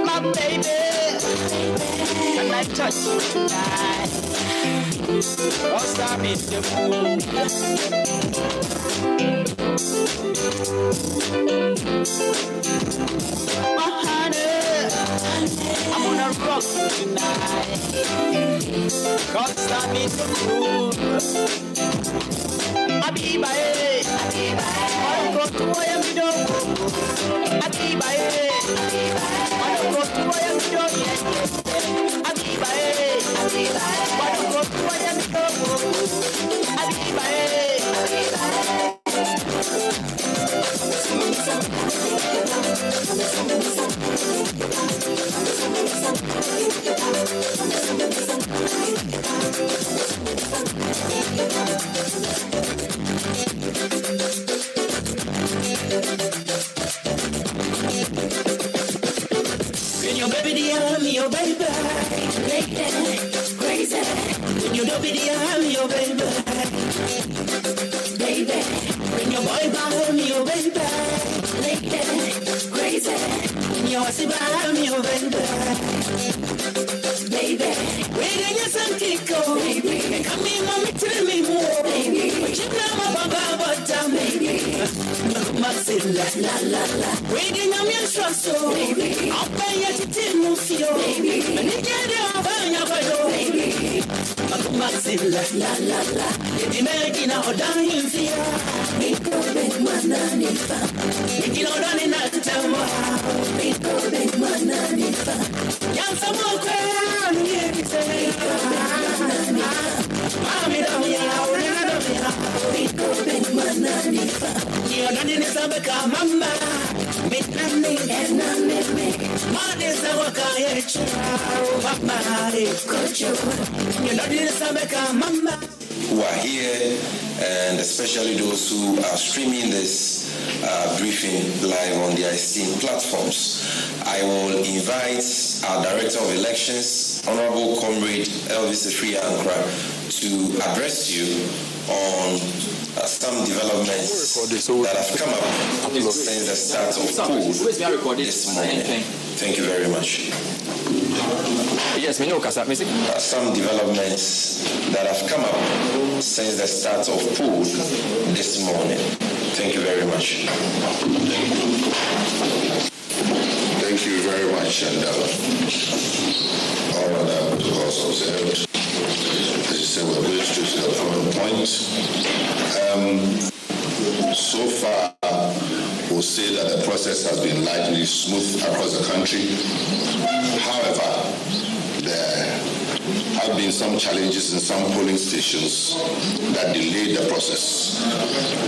My baby, and I touch you tonight. Cause I'm in the mood. My honey, I'm gonna rock you tonight. Cause I'm in the mood. Abiba, I don't go to where I'm doing. Abiba, I don't go to where I'm doing. Abiba, I don't go to where I'm doing. Abiba, when your baby dear, me your baby, crazy. When your baby dear, me your baby, when your boy buy me your baby, crazy. When your see buy me your baby, when you some tickle, come in, mommy, tell me more, but you know my baba, but Maxilla, la la la. Waiting on your trust, baby. I'll pay you to tell you, baby. And you get it over your baby. Maxilla, la la la. If you make it out, dying fear. Make a big man, if you don't run in that tower, make a big man, young some more crown, yeah, say, I'm in a make a big man, you're not in the Sabaka, Mama. Make nothing and nothing. What is our guy? You're not in the Sabaka, Mama. Who are here, and especially those who are streaming this briefing live on their esteemed platforms. I will invite our Director of Elections, Honorable Comrade Elvis Afriyie Ankrah, to address you on some developments that have come up since the start of pool this morning. Thank you very much. Yes, some developments that have come up since the start of pool this morning. Thank you very much. Thank you very much, and all that was also observed. As you said, we're going straight to the following point. So far, we'll say that the process has been largely smooth across the country. However, there have been some challenges in some polling stations that delayed the process,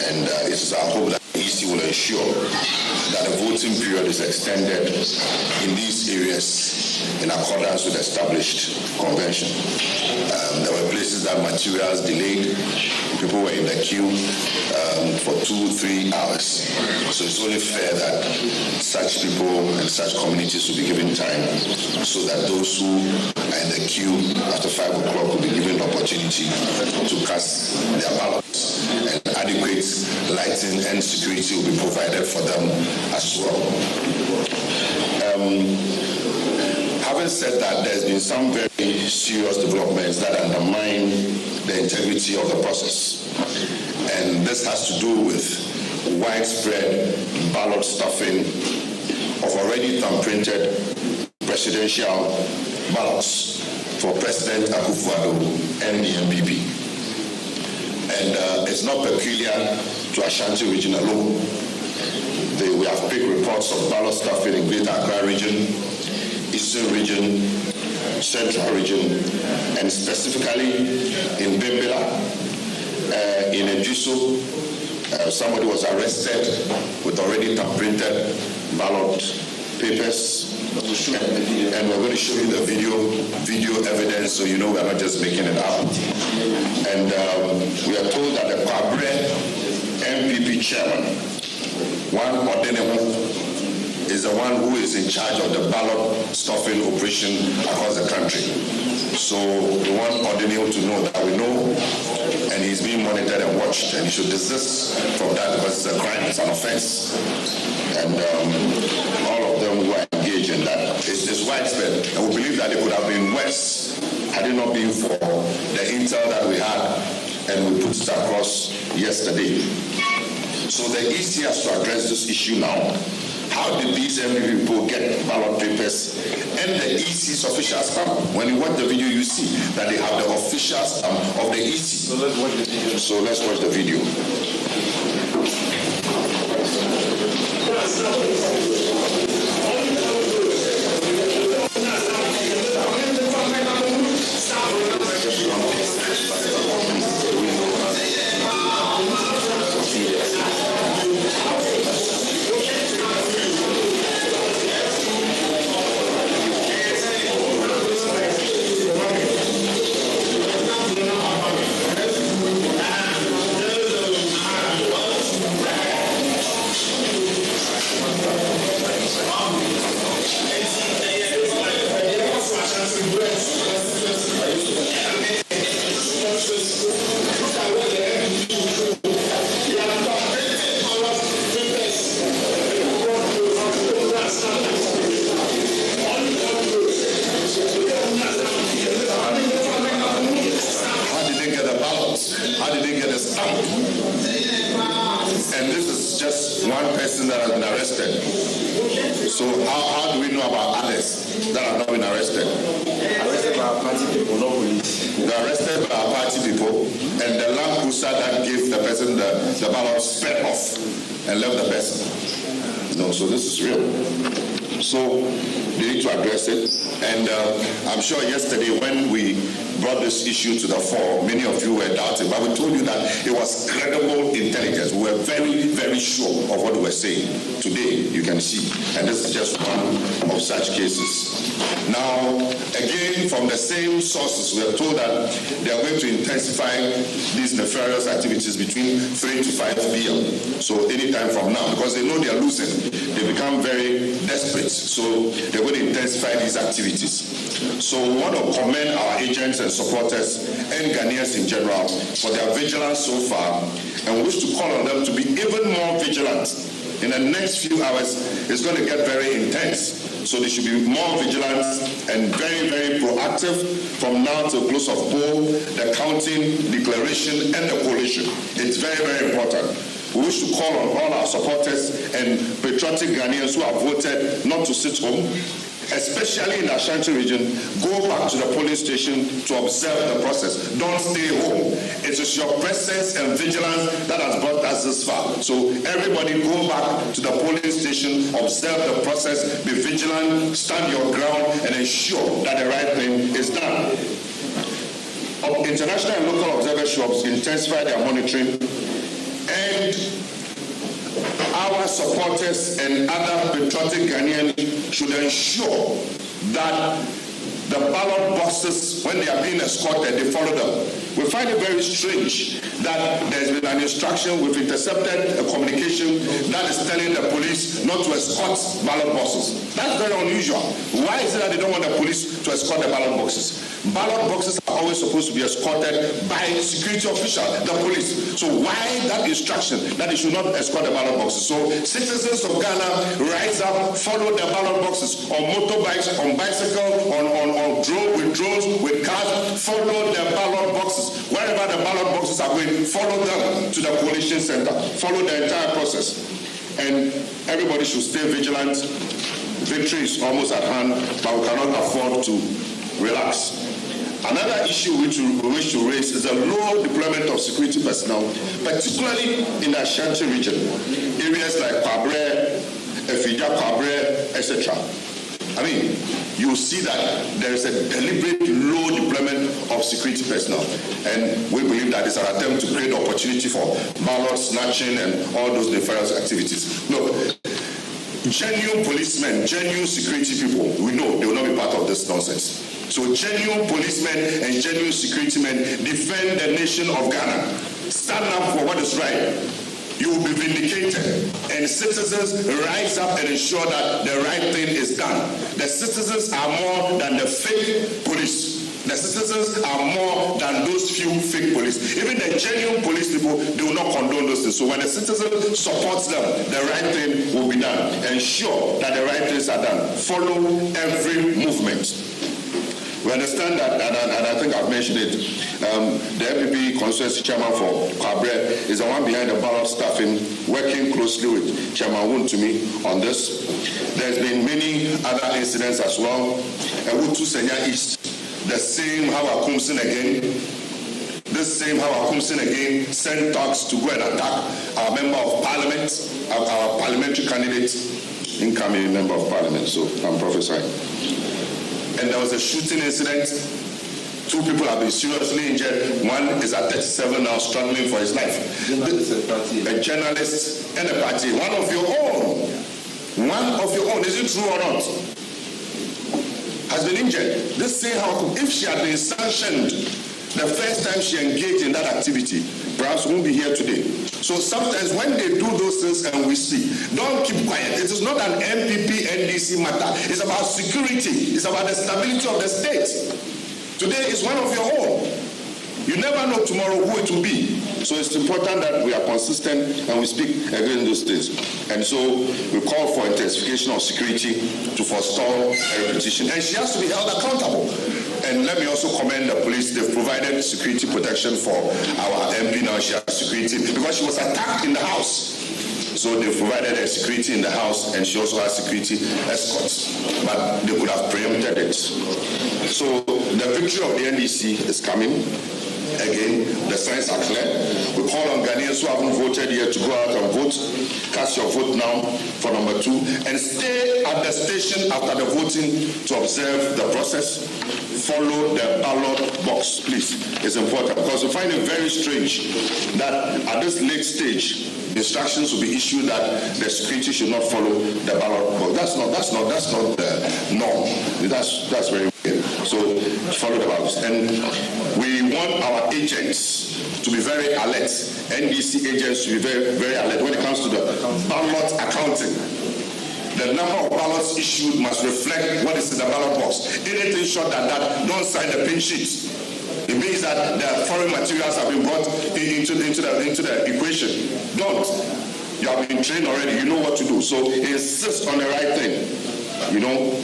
and it is our hope that the EC will ensure that the voting period is extended in these areas in accordance with established convention. There were places that materials delayed. People were in the queue for 2-3 hours. So it's only fair that such people and such communities will be given time so that those who are in the queue after 5 o'clock will be given the opportunity to cast their ballots, and adequate lighting and security will be provided for them as well. Having said that, there's been some very serious developments that undermine the integrity of the process. And this has to do with widespread ballot stuffing of already thumb-printed presidential ballots for President Akufo-Addo and the NPP. And it's not peculiar to Ashanti region alone. We have big reports of ballot stuffing in Greater Accra region, Eastern region, Central region, and specifically in Bimbila, in Ejiso, somebody was arrested with already printed ballot papers, and we're going to show you the video evidence so you know we're not just making it up. And we are told that the Kwabre MPP chairman, one Odenemo, is the one who is in charge of the ballot stuffing operation across the country. So we want Odenemo to know that we know, and he's being monitored and watched, and he should desist from that because it's a crime, it's an offense. And all of them who are engaged in that is widespread. And we believe that it could have been worse had it not been for the intel that we had, and we put it across yesterday. So the EC has to address this issue now. How did these MPP people get ballot papers and the EC's official stamp? When you watch the video, you see that they have the official stamp of the EC. So let's watch the video. So let's watch the video. And this is just one person that has been arrested. So how do we know about others that have not been arrested? Arrested by our party people, not police. They're arrested by our party people, and the Land Cruiser that gave the person the ballot sped off and left the person. No, so this is real. So they need to address it. And I'm sure yesterday when we brought this issue to the fore, many of you were doubting, but we told you that it was credible intelligence. We were very, very sure of what we were saying. Today, you can see. And this is just one of such cases. Now, again, from the same sources, we are told that they are going to intensify these nefarious activities between 3 to 5 p.m. So anytime from now, because they know they are losing, they become very desperate. So they're going to intensify these activities. So we want to commend our agents and supporters and Ghanaians in general for their vigilance so far, and we wish to call on them to be even more vigilant. In the next few hours, it's going to get very intense. So they should be more vigilant and very, very proactive from now till close of poll, the counting, declaration, and the collation. It's very, very important. We wish to call on all our supporters and patriotic Ghanaians who have voted not to sit home, especially in the Ashanti region, go back to the polling station to observe the process. Don't stay home. It is your presence and vigilance that has brought us this far. So everybody go back to the polling station, observe the process, be vigilant, stand your ground, and ensure that the right thing is done. International and local observer shops intensify their monitoring, and our supporters and other patriotic Ghanaians should ensure that the the ballot boxes, when they are being escorted, they follow them. We find it very strange that there's been an instruction, we've intercepted a communication that is telling the police not to escort ballot boxes. That's very unusual. Why is it that they don't want the police to escort the ballot boxes? Ballot boxes are always supposed to be escorted by security official, the police. So why that instruction that they should not escort the ballot boxes? So citizens of Ghana rise up, follow the ballot boxes on motorbikes, on bicycles, on drones, with cars, follow the ballot boxes. Wherever the ballot boxes are going, follow them to the coalition center. Follow the entire process. And everybody should stay vigilant. Victory is almost at hand, but we cannot afford to relax. Another issue which we wish to raise is the low deployment of security personnel, particularly in the Ashanti region, areas like Kwabre, Efija Kwabre, etc. I mean, you see that there is a deliberate low deployment of security personnel, and we believe that it's an attempt to create opportunity for ballot snatching and all those nefarious activities. Look, genuine policemen, genuine security people, we know they will not be part of this nonsense. So genuine policemen and genuine security men defend the nation of Ghana. Stand up for what is right. You will be vindicated, and citizens rise up and ensure that the right thing is done. The citizens are more than the fake police. The citizens are more than those few fake police. Even the genuine police people, they will not condone those things. So when the citizen supports them, the right thing will be done. Ensure that the right things are done. Follow every movement. We understand that, and I think I've mentioned it, the MPP constituency chairman for Kwabre is the one behind the ballot staffing, working closely with Chairman Wontumi on this. There's been many other incidents as well. Ewutu Senya East, the same Hawa Kumsin again. This same Hawa Kumsin again sent thugs to go and attack our member of parliament, our parliamentary candidate, incoming member of parliament, so I'm prophesying. And there was a shooting incident. 2 people have been seriously injured. One is at 37 now, struggling for his life. A journalist and a party. One of your own. One of your own. Is it true or not? Has been injured. This say how if she had been sanctioned the first time she engaged in that activity, perhaps won't be here today. So sometimes when they do those things and we see, don't keep quiet. It is not an MPP NDC matter. It's about security. It's about the stability of the state. Today is one of your own. You never know tomorrow who it will be. So it's important that we are consistent and we speak against those things. And so we call for intensification of security to forestall a repetition. And she has to be held accountable. And let me also commend the police. They've provided security protection for our MP now. She has security because she was attacked in the house. So they provided a security in the house, and she also has security escorts. But they could have preempted it. So the victory of the NDC is coming. Again, the signs are clear. We call on Ghanaians who haven't voted yet to go out and vote. Cast your vote now for number 2. And stay at the station after the voting to observe the process. Follow the ballot box, please. It's important because we find it very strange that at this late stage, instructions will be issued that the security should not follow the ballot box. That's not the norm. That's very weird. So follow the ballots. And we want our agents to be very alert. NDC agents to be very, very alert when it comes to the ballot accounting. The number of ballots issued must reflect what is in the ballot box. Anything short than that, don't sign the pin sheet. It means that the foreign materials have been brought into the equation. Don't. You have been trained already. You know what to do. So insist on the right thing. You know.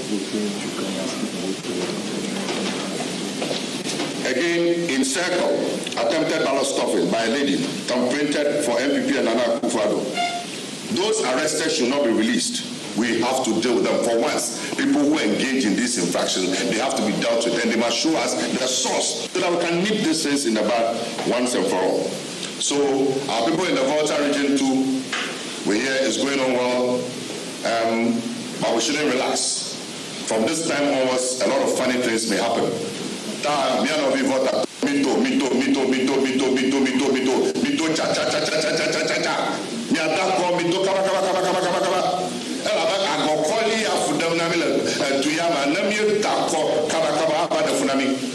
Again, in circle, attempted ballot stuffing by a lady, thumbprinted for MPP and Nana Akufo-Addo. Those arrested should not be released. We have to deal with them. For once, people who engage in these infractions, they have to be dealt with, and they must show us the source so that we can nip this things in the bud once and for all. So our people in the Volta region too, we hear it's going on well, but we shouldn't relax. From this time onwards, a lot of funny things may happen.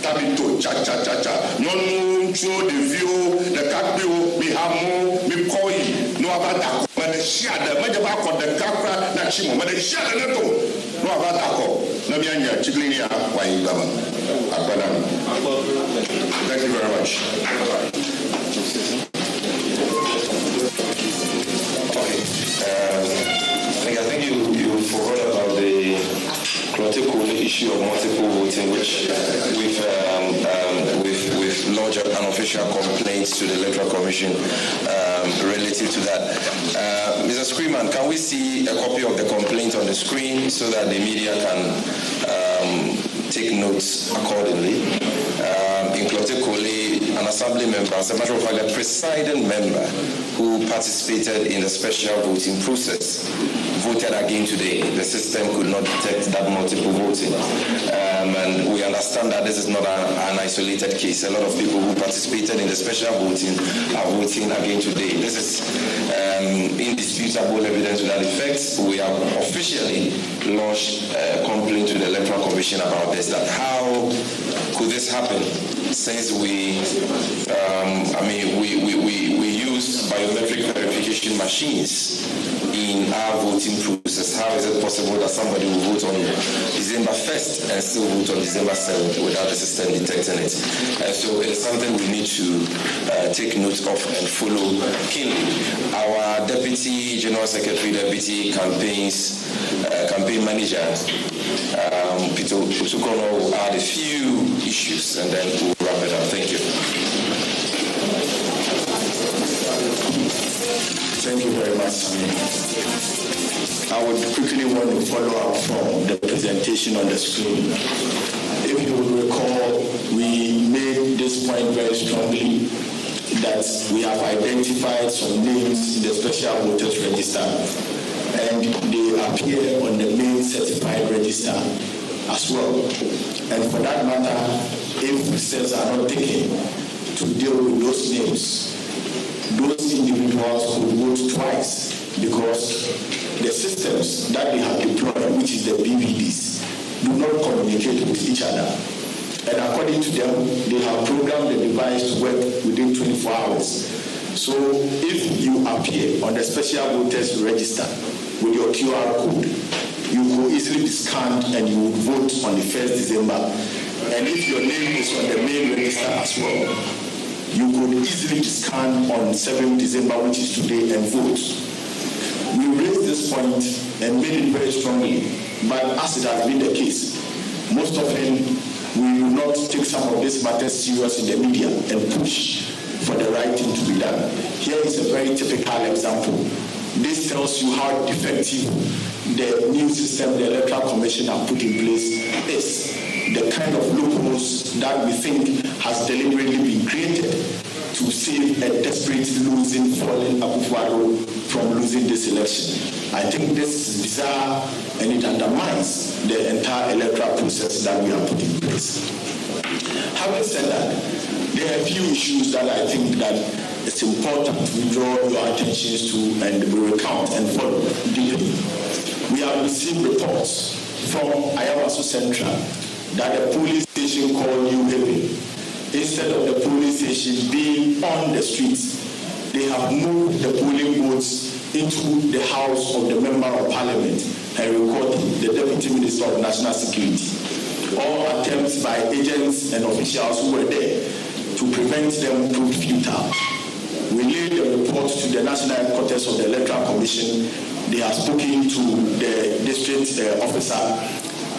tabito cha cha cha cha nyɔnu ŋutsuwo ɖeviwo ɖekakpuiwo mi hamu mi kɔ yi no ava da kɔ me ɖe sia ɖe medze va kɔ ɖeka kura na tsi mo me ɖe sia ɖe ne to no ava da kɔ ne mianya tsiglinyi ya wɔ anyigba me akpɛna mi. Thank you very much. I think you forgot about the critical issue of multiple voting, which we've lodged an official complaint to the Electoral Commission relative to that. Mr. Screeman, can we see a copy of the complaint on the screen so that the media can take notes accordingly? In Klotekole, an assembly member, as a matter of fact, a presiding member who participated in the special voting process, voted again today. The system could not detect that multiple voting. And we understand that this is not an isolated case. A lot of people who participated in the special voting are voting again today. This is indisputable evidence to that effect. We have officially lodged a complaint to the Electoral Commission about this, that how could this happen? Since we use biometric verification machines in our voting process, how is it possible that somebody will vote on December 1st and still vote on December 7th without the system detecting it? And so it is something we need to take note of and follow keenly. Our Deputy General Secretary, Deputy Campaign Manager, Peter Usukono, will add a few issues and then we'll wrap it up. Thank you. Thank you very much, Sammy. I would quickly want to follow up from the presentation on the screen. If you will recall, we made this point very strongly that we have identified some names in the special voters register and they appear on the main certified register as well. And for that matter, if steps are not taken to deal with those names, those individuals could vote twice because the systems that they have deployed, which is the BVDs, do not communicate with each other. And according to them, they have programmed the device to work within 24 hours. So if you appear on the special voters register with your QR code, you could easily be scanned and you would vote on the 1st December. And if your name is on the main register as well, you could easily be scanned on 7th December, which is today, and vote. We raised this point and made it very strongly, but as it has been the case, most often we will not take some of these matters serious in the media and push for the right thing to be done. Here is a very typical example. This tells you how defective the new system the Electoral Commission have put in place is. The kind of loopholes that we think has deliberately been created to save a desperate losing, fallen Akufo-Addo from losing this election. I think this is bizarre and it undermines the entire electoral process that we have put in place. Having said that, there are a few issues that I think that it's important to draw your attentions to and we recount and follow deeply. We have received reports from Ayawaso Central that the police station called New Haven, instead of the police station being on the streets, they have moved the polling booths into the house of the Member of Parliament and recorded the Deputy Minister of National Security. All attempts by agents and officials who were there to prevent them proved futile. We laid the report to the National Headquarters of the Electoral Commission. They have spoken to the district officer.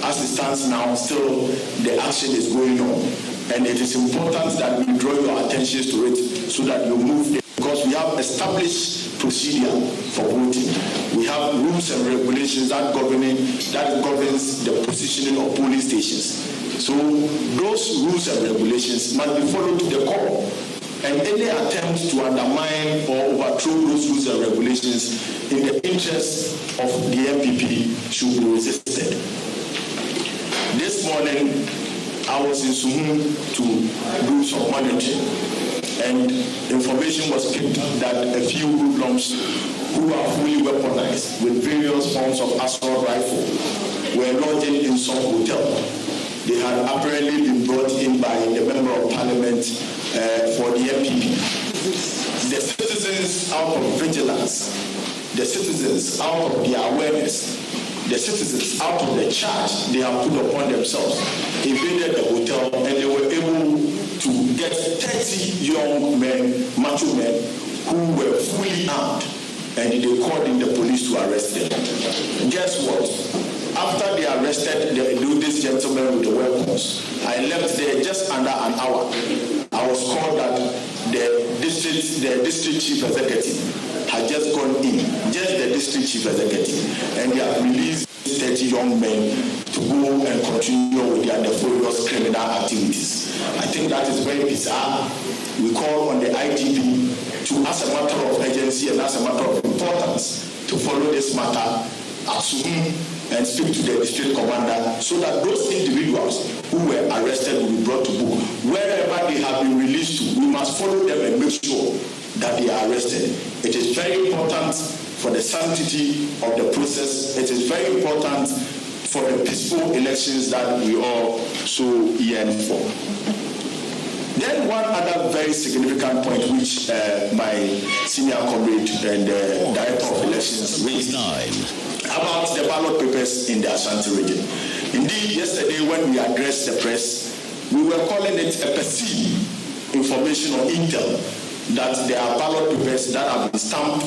As it stands now, still the action is going on. And it is important that we draw your attention to it so that you move it, because we have established procedure for voting. We have rules and regulations that governs the positioning of polling stations. So those rules and regulations must be followed to the core. And any attempt to undermine or overthrow those rules and regulations in the interest of the MPP should be resisted. This morning, I was in Suhum to do some monitoring, and information was picked that a few hoodlums who are fully weaponized with various forms of assault rifle were lodging in some hotel. they had apparently been brought in by the Member of Parliament for the MPP. The citizens, out of vigilance, the citizens, out of their awareness, the citizens, out of the charge they have put upon themselves, invaded the hotel, and they were able to get 30 young men, macho men, who were fully armed, and they called in the police to arrest them. Guess what? After they arrested this gentleman with the weapons, I left there just under an hour. I was called that the district chief executive had just gone in, just the district chief executive, and they have released 30 young men to go and continue with their nefarious criminal activities. I think that is very bizarre. We call on the IGP to, as a matter of urgency and as a matter of importance, to follow this matter as soon and speak to the district commander so that those individuals who were arrested will be brought to book. Wherever they have been released to, we must follow them and make sure that they are arrested. It is very important for the sanctity of the process. It is very important for the peaceful elections that we all so yearn for. Then one other very significant point which my senior comrade and director of elections raised about the ballot papers in the Ashanti region. Indeed, yesterday when we addressed the press, we were calling it a perceived information or intel that there are ballot papers that have been stamped,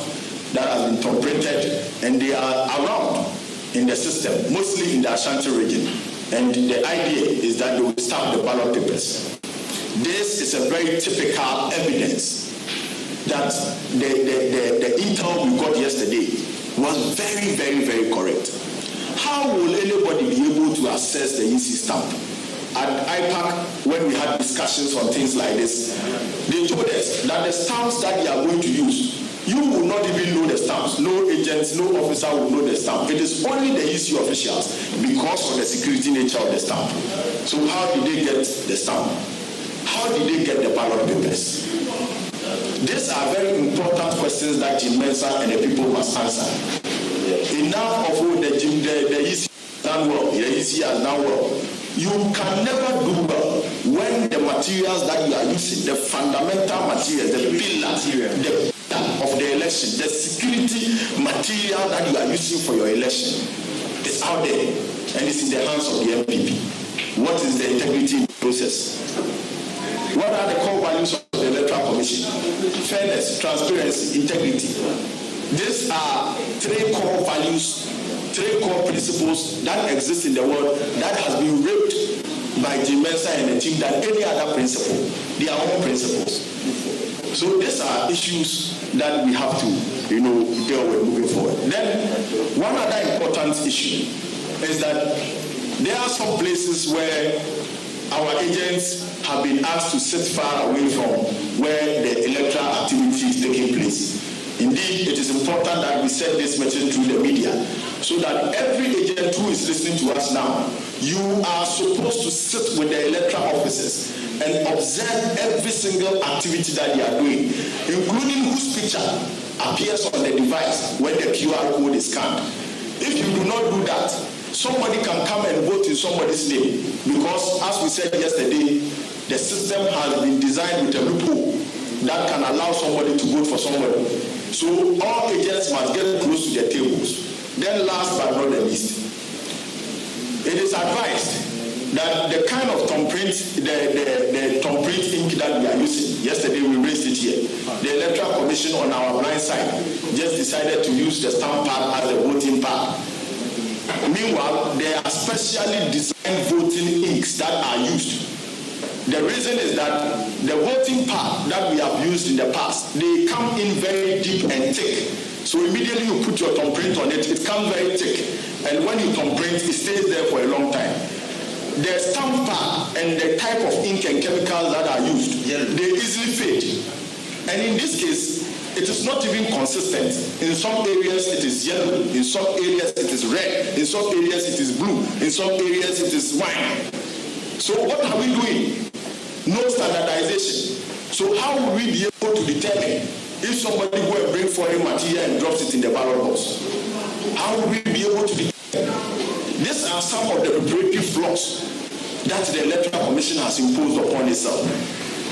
that have been top-printed, and they are around in the system, mostly in the Ashanti region. And the idea is that they will stamp the ballot papers. This is a very typical evidence that the intel we got yesterday was very, very, very correct. How will anybody be able to access the EC stamp? At IPAC, when we had discussions on things like this, they told us that the stamps that they are going to use, you will not even know the stamps. No agents, no officer will know the stamp. It is only the EC officials because of the security nature of the stamp. So how did they get the stamp? How did they get the ballot papers? These are very important questions that Jim Mensah and the people must answer. Enough of what the EC has done well, the EC has done well. You can never do well when the materials that you are using, the fundamental materials, the pillar of the election, the security material that you are using for your election is out there and it's in the hands of the MPP. What is the integrity process? What are the core values of the Electoral Commission? Fairness, transparency, integrity. These are three core values, three core principles that exist in the world that has been raped by Jim Mensah and the team than any other principle, their own principles. So these are issues that we have to, deal with moving forward. Then, one other important issue is that there are some places where our agents have been asked to sit far away from where the electoral activity is taking place. Indeed, it is important that we send this message through the media so that every agent who is listening to us now, you are supposed to sit with the electoral officers and observe every single activity that they are doing, including whose picture appears on the device when the QR code is scanned. If you do not do that, somebody can come and vote in somebody's name because, as we said yesterday, the system has been designed with a loophole that can allow somebody to vote for somebody. So all agents must get close to their tables. Then last but not the least, it is advised that the kind of thumbprint, the thumbprint ink that we are using, yesterday we raised it here. The Electoral Commission on our blind side just decided to use the stamp pad as a voting pad. Meanwhile, there are specially designed voting inks that are used. The reason is that the voting pad that we have used in the past, they come in very deep and thick. So immediately you put your thumbprint on it, it comes very thick. And when you thumbprint, it stays there for a long time. The stamp pad and the type of ink and chemicals that are used, they easily fade. And in this case, it is not even consistent. In some areas it is yellow, in some areas it is red, in some areas it is blue, in some areas it is wine. So what are we doing? No standardization. So how will we be able to determine if somebody go and bring foreign material and drops it in the ballot box? How will we be able to determine? These are some of the preparatory flaws that the Electoral Commission has imposed upon itself.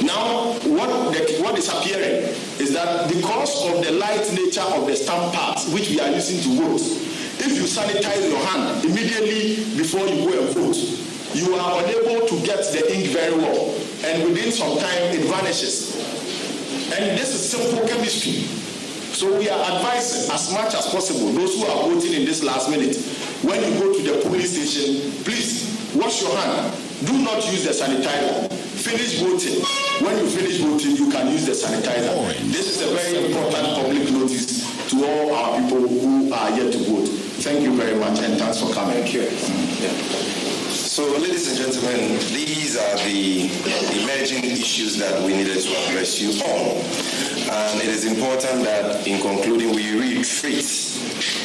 Now, what is appearing is that because of the light nature of the stamp pads which we are using to vote, if you sanitize your hand immediately before you go and vote, you are unable to get the ink very well, and within some time it vanishes. And this is simple chemistry. So we are advising as much as possible those who are voting in this last minute, when you go to the polling station, please wash your hand. Do not use the sanitizer. Finish voting. When you finish voting, you can use the sanitizer. This is a very important public notice to all our people who are yet to vote. Thank you very much, and thanks for coming. Thank you. So, ladies and gentlemen, these are the emerging issues that we needed to address you on. And it is important that in concluding, we reiterate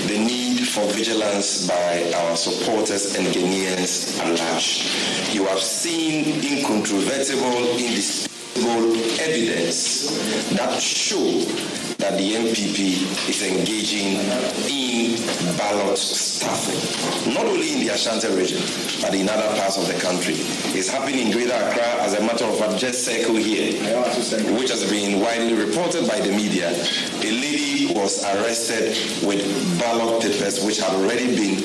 the need for vigilance by our supporters and Ghanaians at large. You have seen incontrovertible, indisputable evidence that show that the MPP is engaging in ballot stuffing, not only in the Ashanti region, but in other parts of the country. It's happening in Greater Accra. As a matter of fact, just circle here, which has been widely reported by the media. A lady was arrested with ballot papers which had already been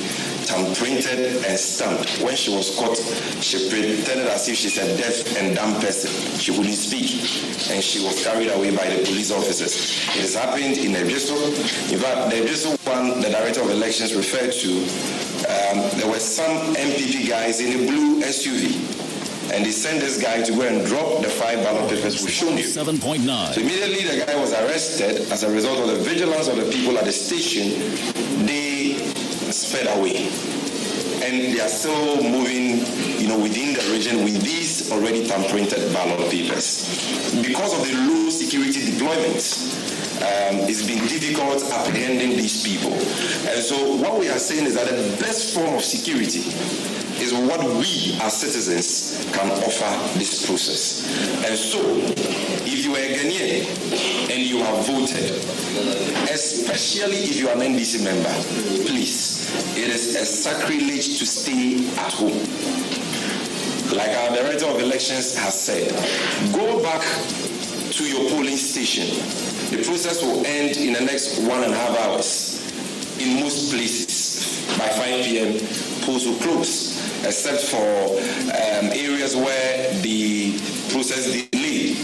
printed and stamped. When she was caught, she pretended as if she's a deaf and dumb person. She couldn't speak, and she was carried away by the police officers. It has happened in Ebjeso. In fact, the Ebjeso one, the Director of Elections referred to, there were some MPP guys in a blue SUV, and they sent this guy to go and drop the 5 ballot papers we've shown you. 7.9. So immediately the guy was arrested. As a result of the vigilance of the people at the station, they sped away. And they are still moving, within the region with these already printed ballot papers. Because of the low security deployments, it's been difficult apprehending these people. And so what we are saying is that the best form of security is what we as citizens can offer this process. And so, if you are a Ghanaian and you have voted, especially if you are an NDC member, please, it is a sacrilege to stay at home. Like our Director of Elections has said, go back to your polling station. The process will end in the next 1.5 hours. In most places, by 5 p.m., polls will close, except for areas where the process delayed,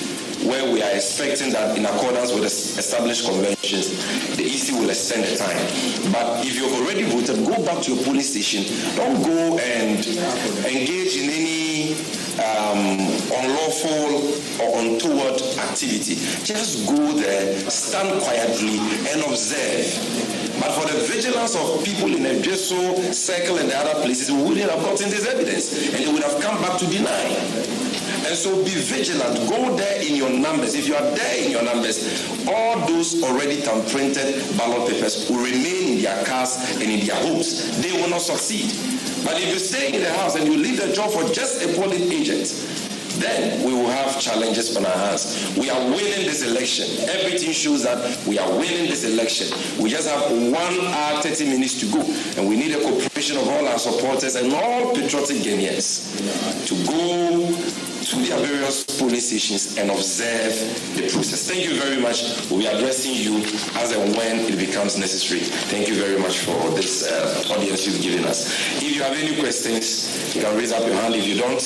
where we are expecting that in accordance with the established conventions, the EC will extend the time. But if you've already voted, go back to your polling station. Don't go and engage in any unlawful or untoward activity. Just go there, stand quietly, and observe. But for the vigilance of people in the Ebjeso circle and the other places, we wouldn't have gotten this evidence, and they would have come back to deny. And so be vigilant. Go there in your numbers. If you are there in your numbers, all those already printed ballot papers will remain in their cars and in their homes. They will not succeed. But if you stay in the house and you leave the job for just a polling agent, then we will have challenges on our hands. We are winning this election. Everything shows that we are winning this election. We just have 1 hour, 30 minutes to go. And we need the cooperation of all our supporters and all patriotic Ghanaians to go to their various polling stations and observe the process. Thank you very much. We'll be addressing you as and when it becomes necessary. Thank you very much for this audience you've given us. If you have any questions, you can raise up your hand. If you don't,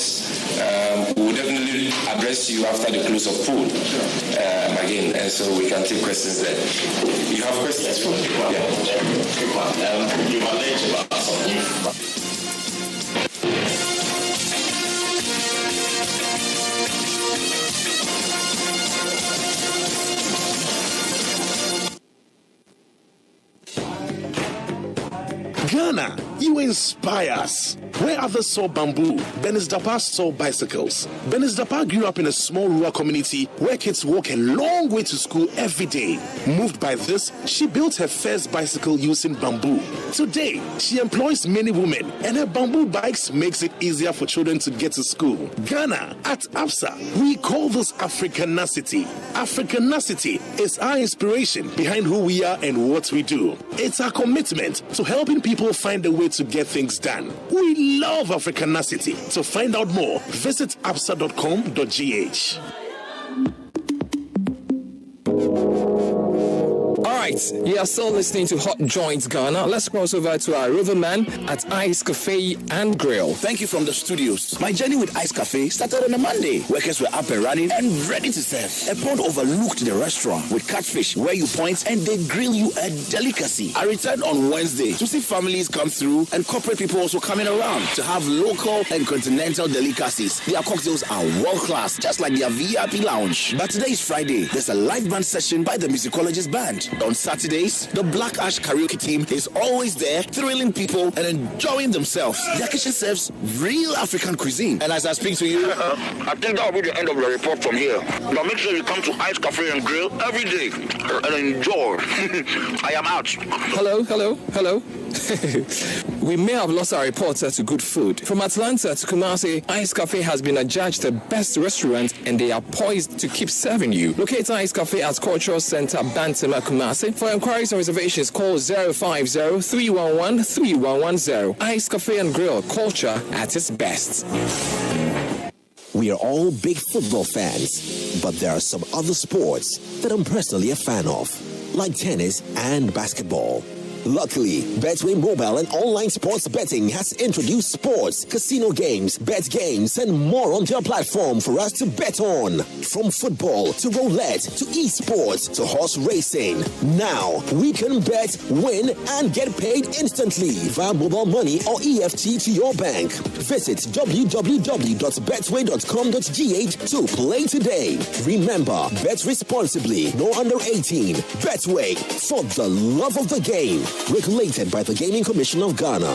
we will definitely address you after the close of poll again, and so we can take questions there. You have questions? Yeah. You allege about something. Ghana, you inspire us. Where others saw bamboo, Benis Dapa saw bicycles. Benis Dapa grew up in a small rural community where kids walk a long way to school every day. Moved by this, she built her first bicycle using bamboo. Today, she employs many women, and her bamboo bikes makes it easier for children to get to school. Ghana, at APSA, we call this Africanacity. Africanacity is our inspiration behind who we are and what we do. It's our commitment to helping people find a way to get things done. We love Africanacity. To find out more, visit absa.com.gh. Alright, you are still listening to Hot Joints Ghana. Let's cross over to our riverman at Ice Cafe and Grill. Thank you from the studios. My journey with Ice Cafe started on a Monday. Workers were up and running and ready to serve. A pond overlooked the restaurant with catfish where you point and they grill you a delicacy. I returned on Wednesday to see families come through and corporate people also coming around to have local and continental delicacies. Their cocktails are world class, just like their VIP lounge. But today is Friday. There's a live band session by the Musicologist Band. On Saturdays, the Black Ash karaoke team is always there, thrilling people and enjoying themselves. Their kitchen serves real African cuisine. And as I speak to you, I think that will be the end of the report from here. Now make sure you come to Ice Cafe and Grill every day and enjoy. I am out. Hello. We may have lost our reporter to good food. From Atlanta to Kumasi, Ice Cafe has been adjudged the best restaurant and they are poised to keep serving you. Locate Ice Cafe at Cultural Center, Bantama, Kumasi. For inquiries and reservations, call 050-311-3110. Ice Cafe and Grill, culture at its best. We are all big football fans, but there are some other sports that I'm personally a fan of, like tennis and basketball. Luckily, Betway mobile and online sports betting has introduced sports, casino games, bet games, and more on their platform for us to bet on. From football to roulette to esports to horse racing. Now, we can bet, win, and get paid instantly via mobile money or EFT to your bank. Visit www.betway.com.gh to play today. Remember, bet responsibly, no under 18. Betway, for the love of the game. Regulated by the Gaming Commission of Ghana.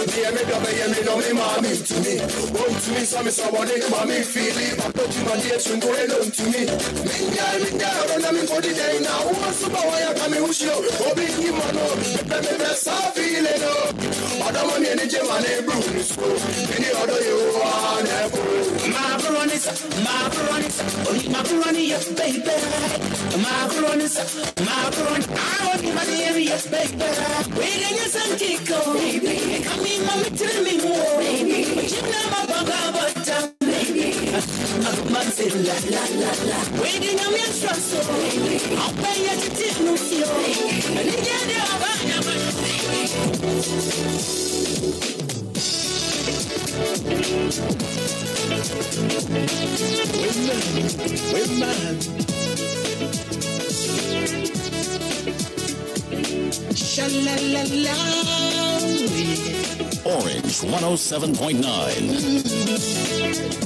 Me and me double, yeah, me know me mommy to me. One to me, so me someone make mommy feel it. But don't you know the action go alone to me. Me girl, run me for the day now. What's the boy I come in show? Oh, big him on up. Me best I feel it up. Other money in the gym and they bruise. Any other you want to go. Macaroni, yes, baby. Macaroni, I want you money every yes, baby. Waiting your son Kiko, baby. Come in, mommy, tell me more, baby. But you know my bugger, but baby. I'm saying la la la la. Waiting on me trust, baby. I'll pay you to take no fear. And you get it all Women. Sha-la-la-la. Orange 107.9.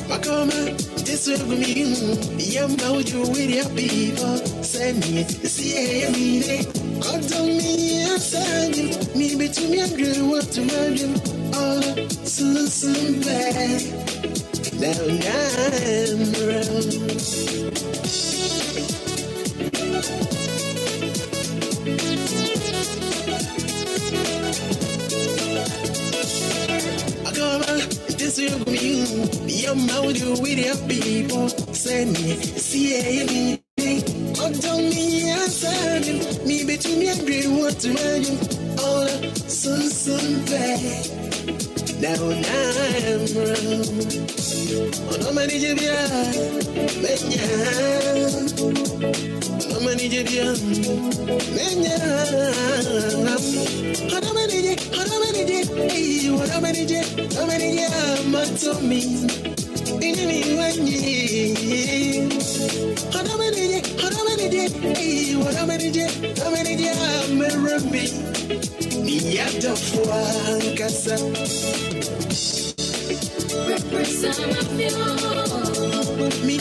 Makoma, this will be you with your people. Send me, see me. God told me, send you. Me between me and girl, what to imagine. All soon back. Down I'm around. This will be your mouth with your people. Send me, see me. Oh, don't me answer me between me and great what to imagine. All soon back. Now I'm around. Oh, no money, Jibia. Menya. No money, Jibia. Menya. Oh, no money, hey, what a manager, how many years to me? In any one year. How many, hey, what a manager, how many years marry me? Yada for Casa. Me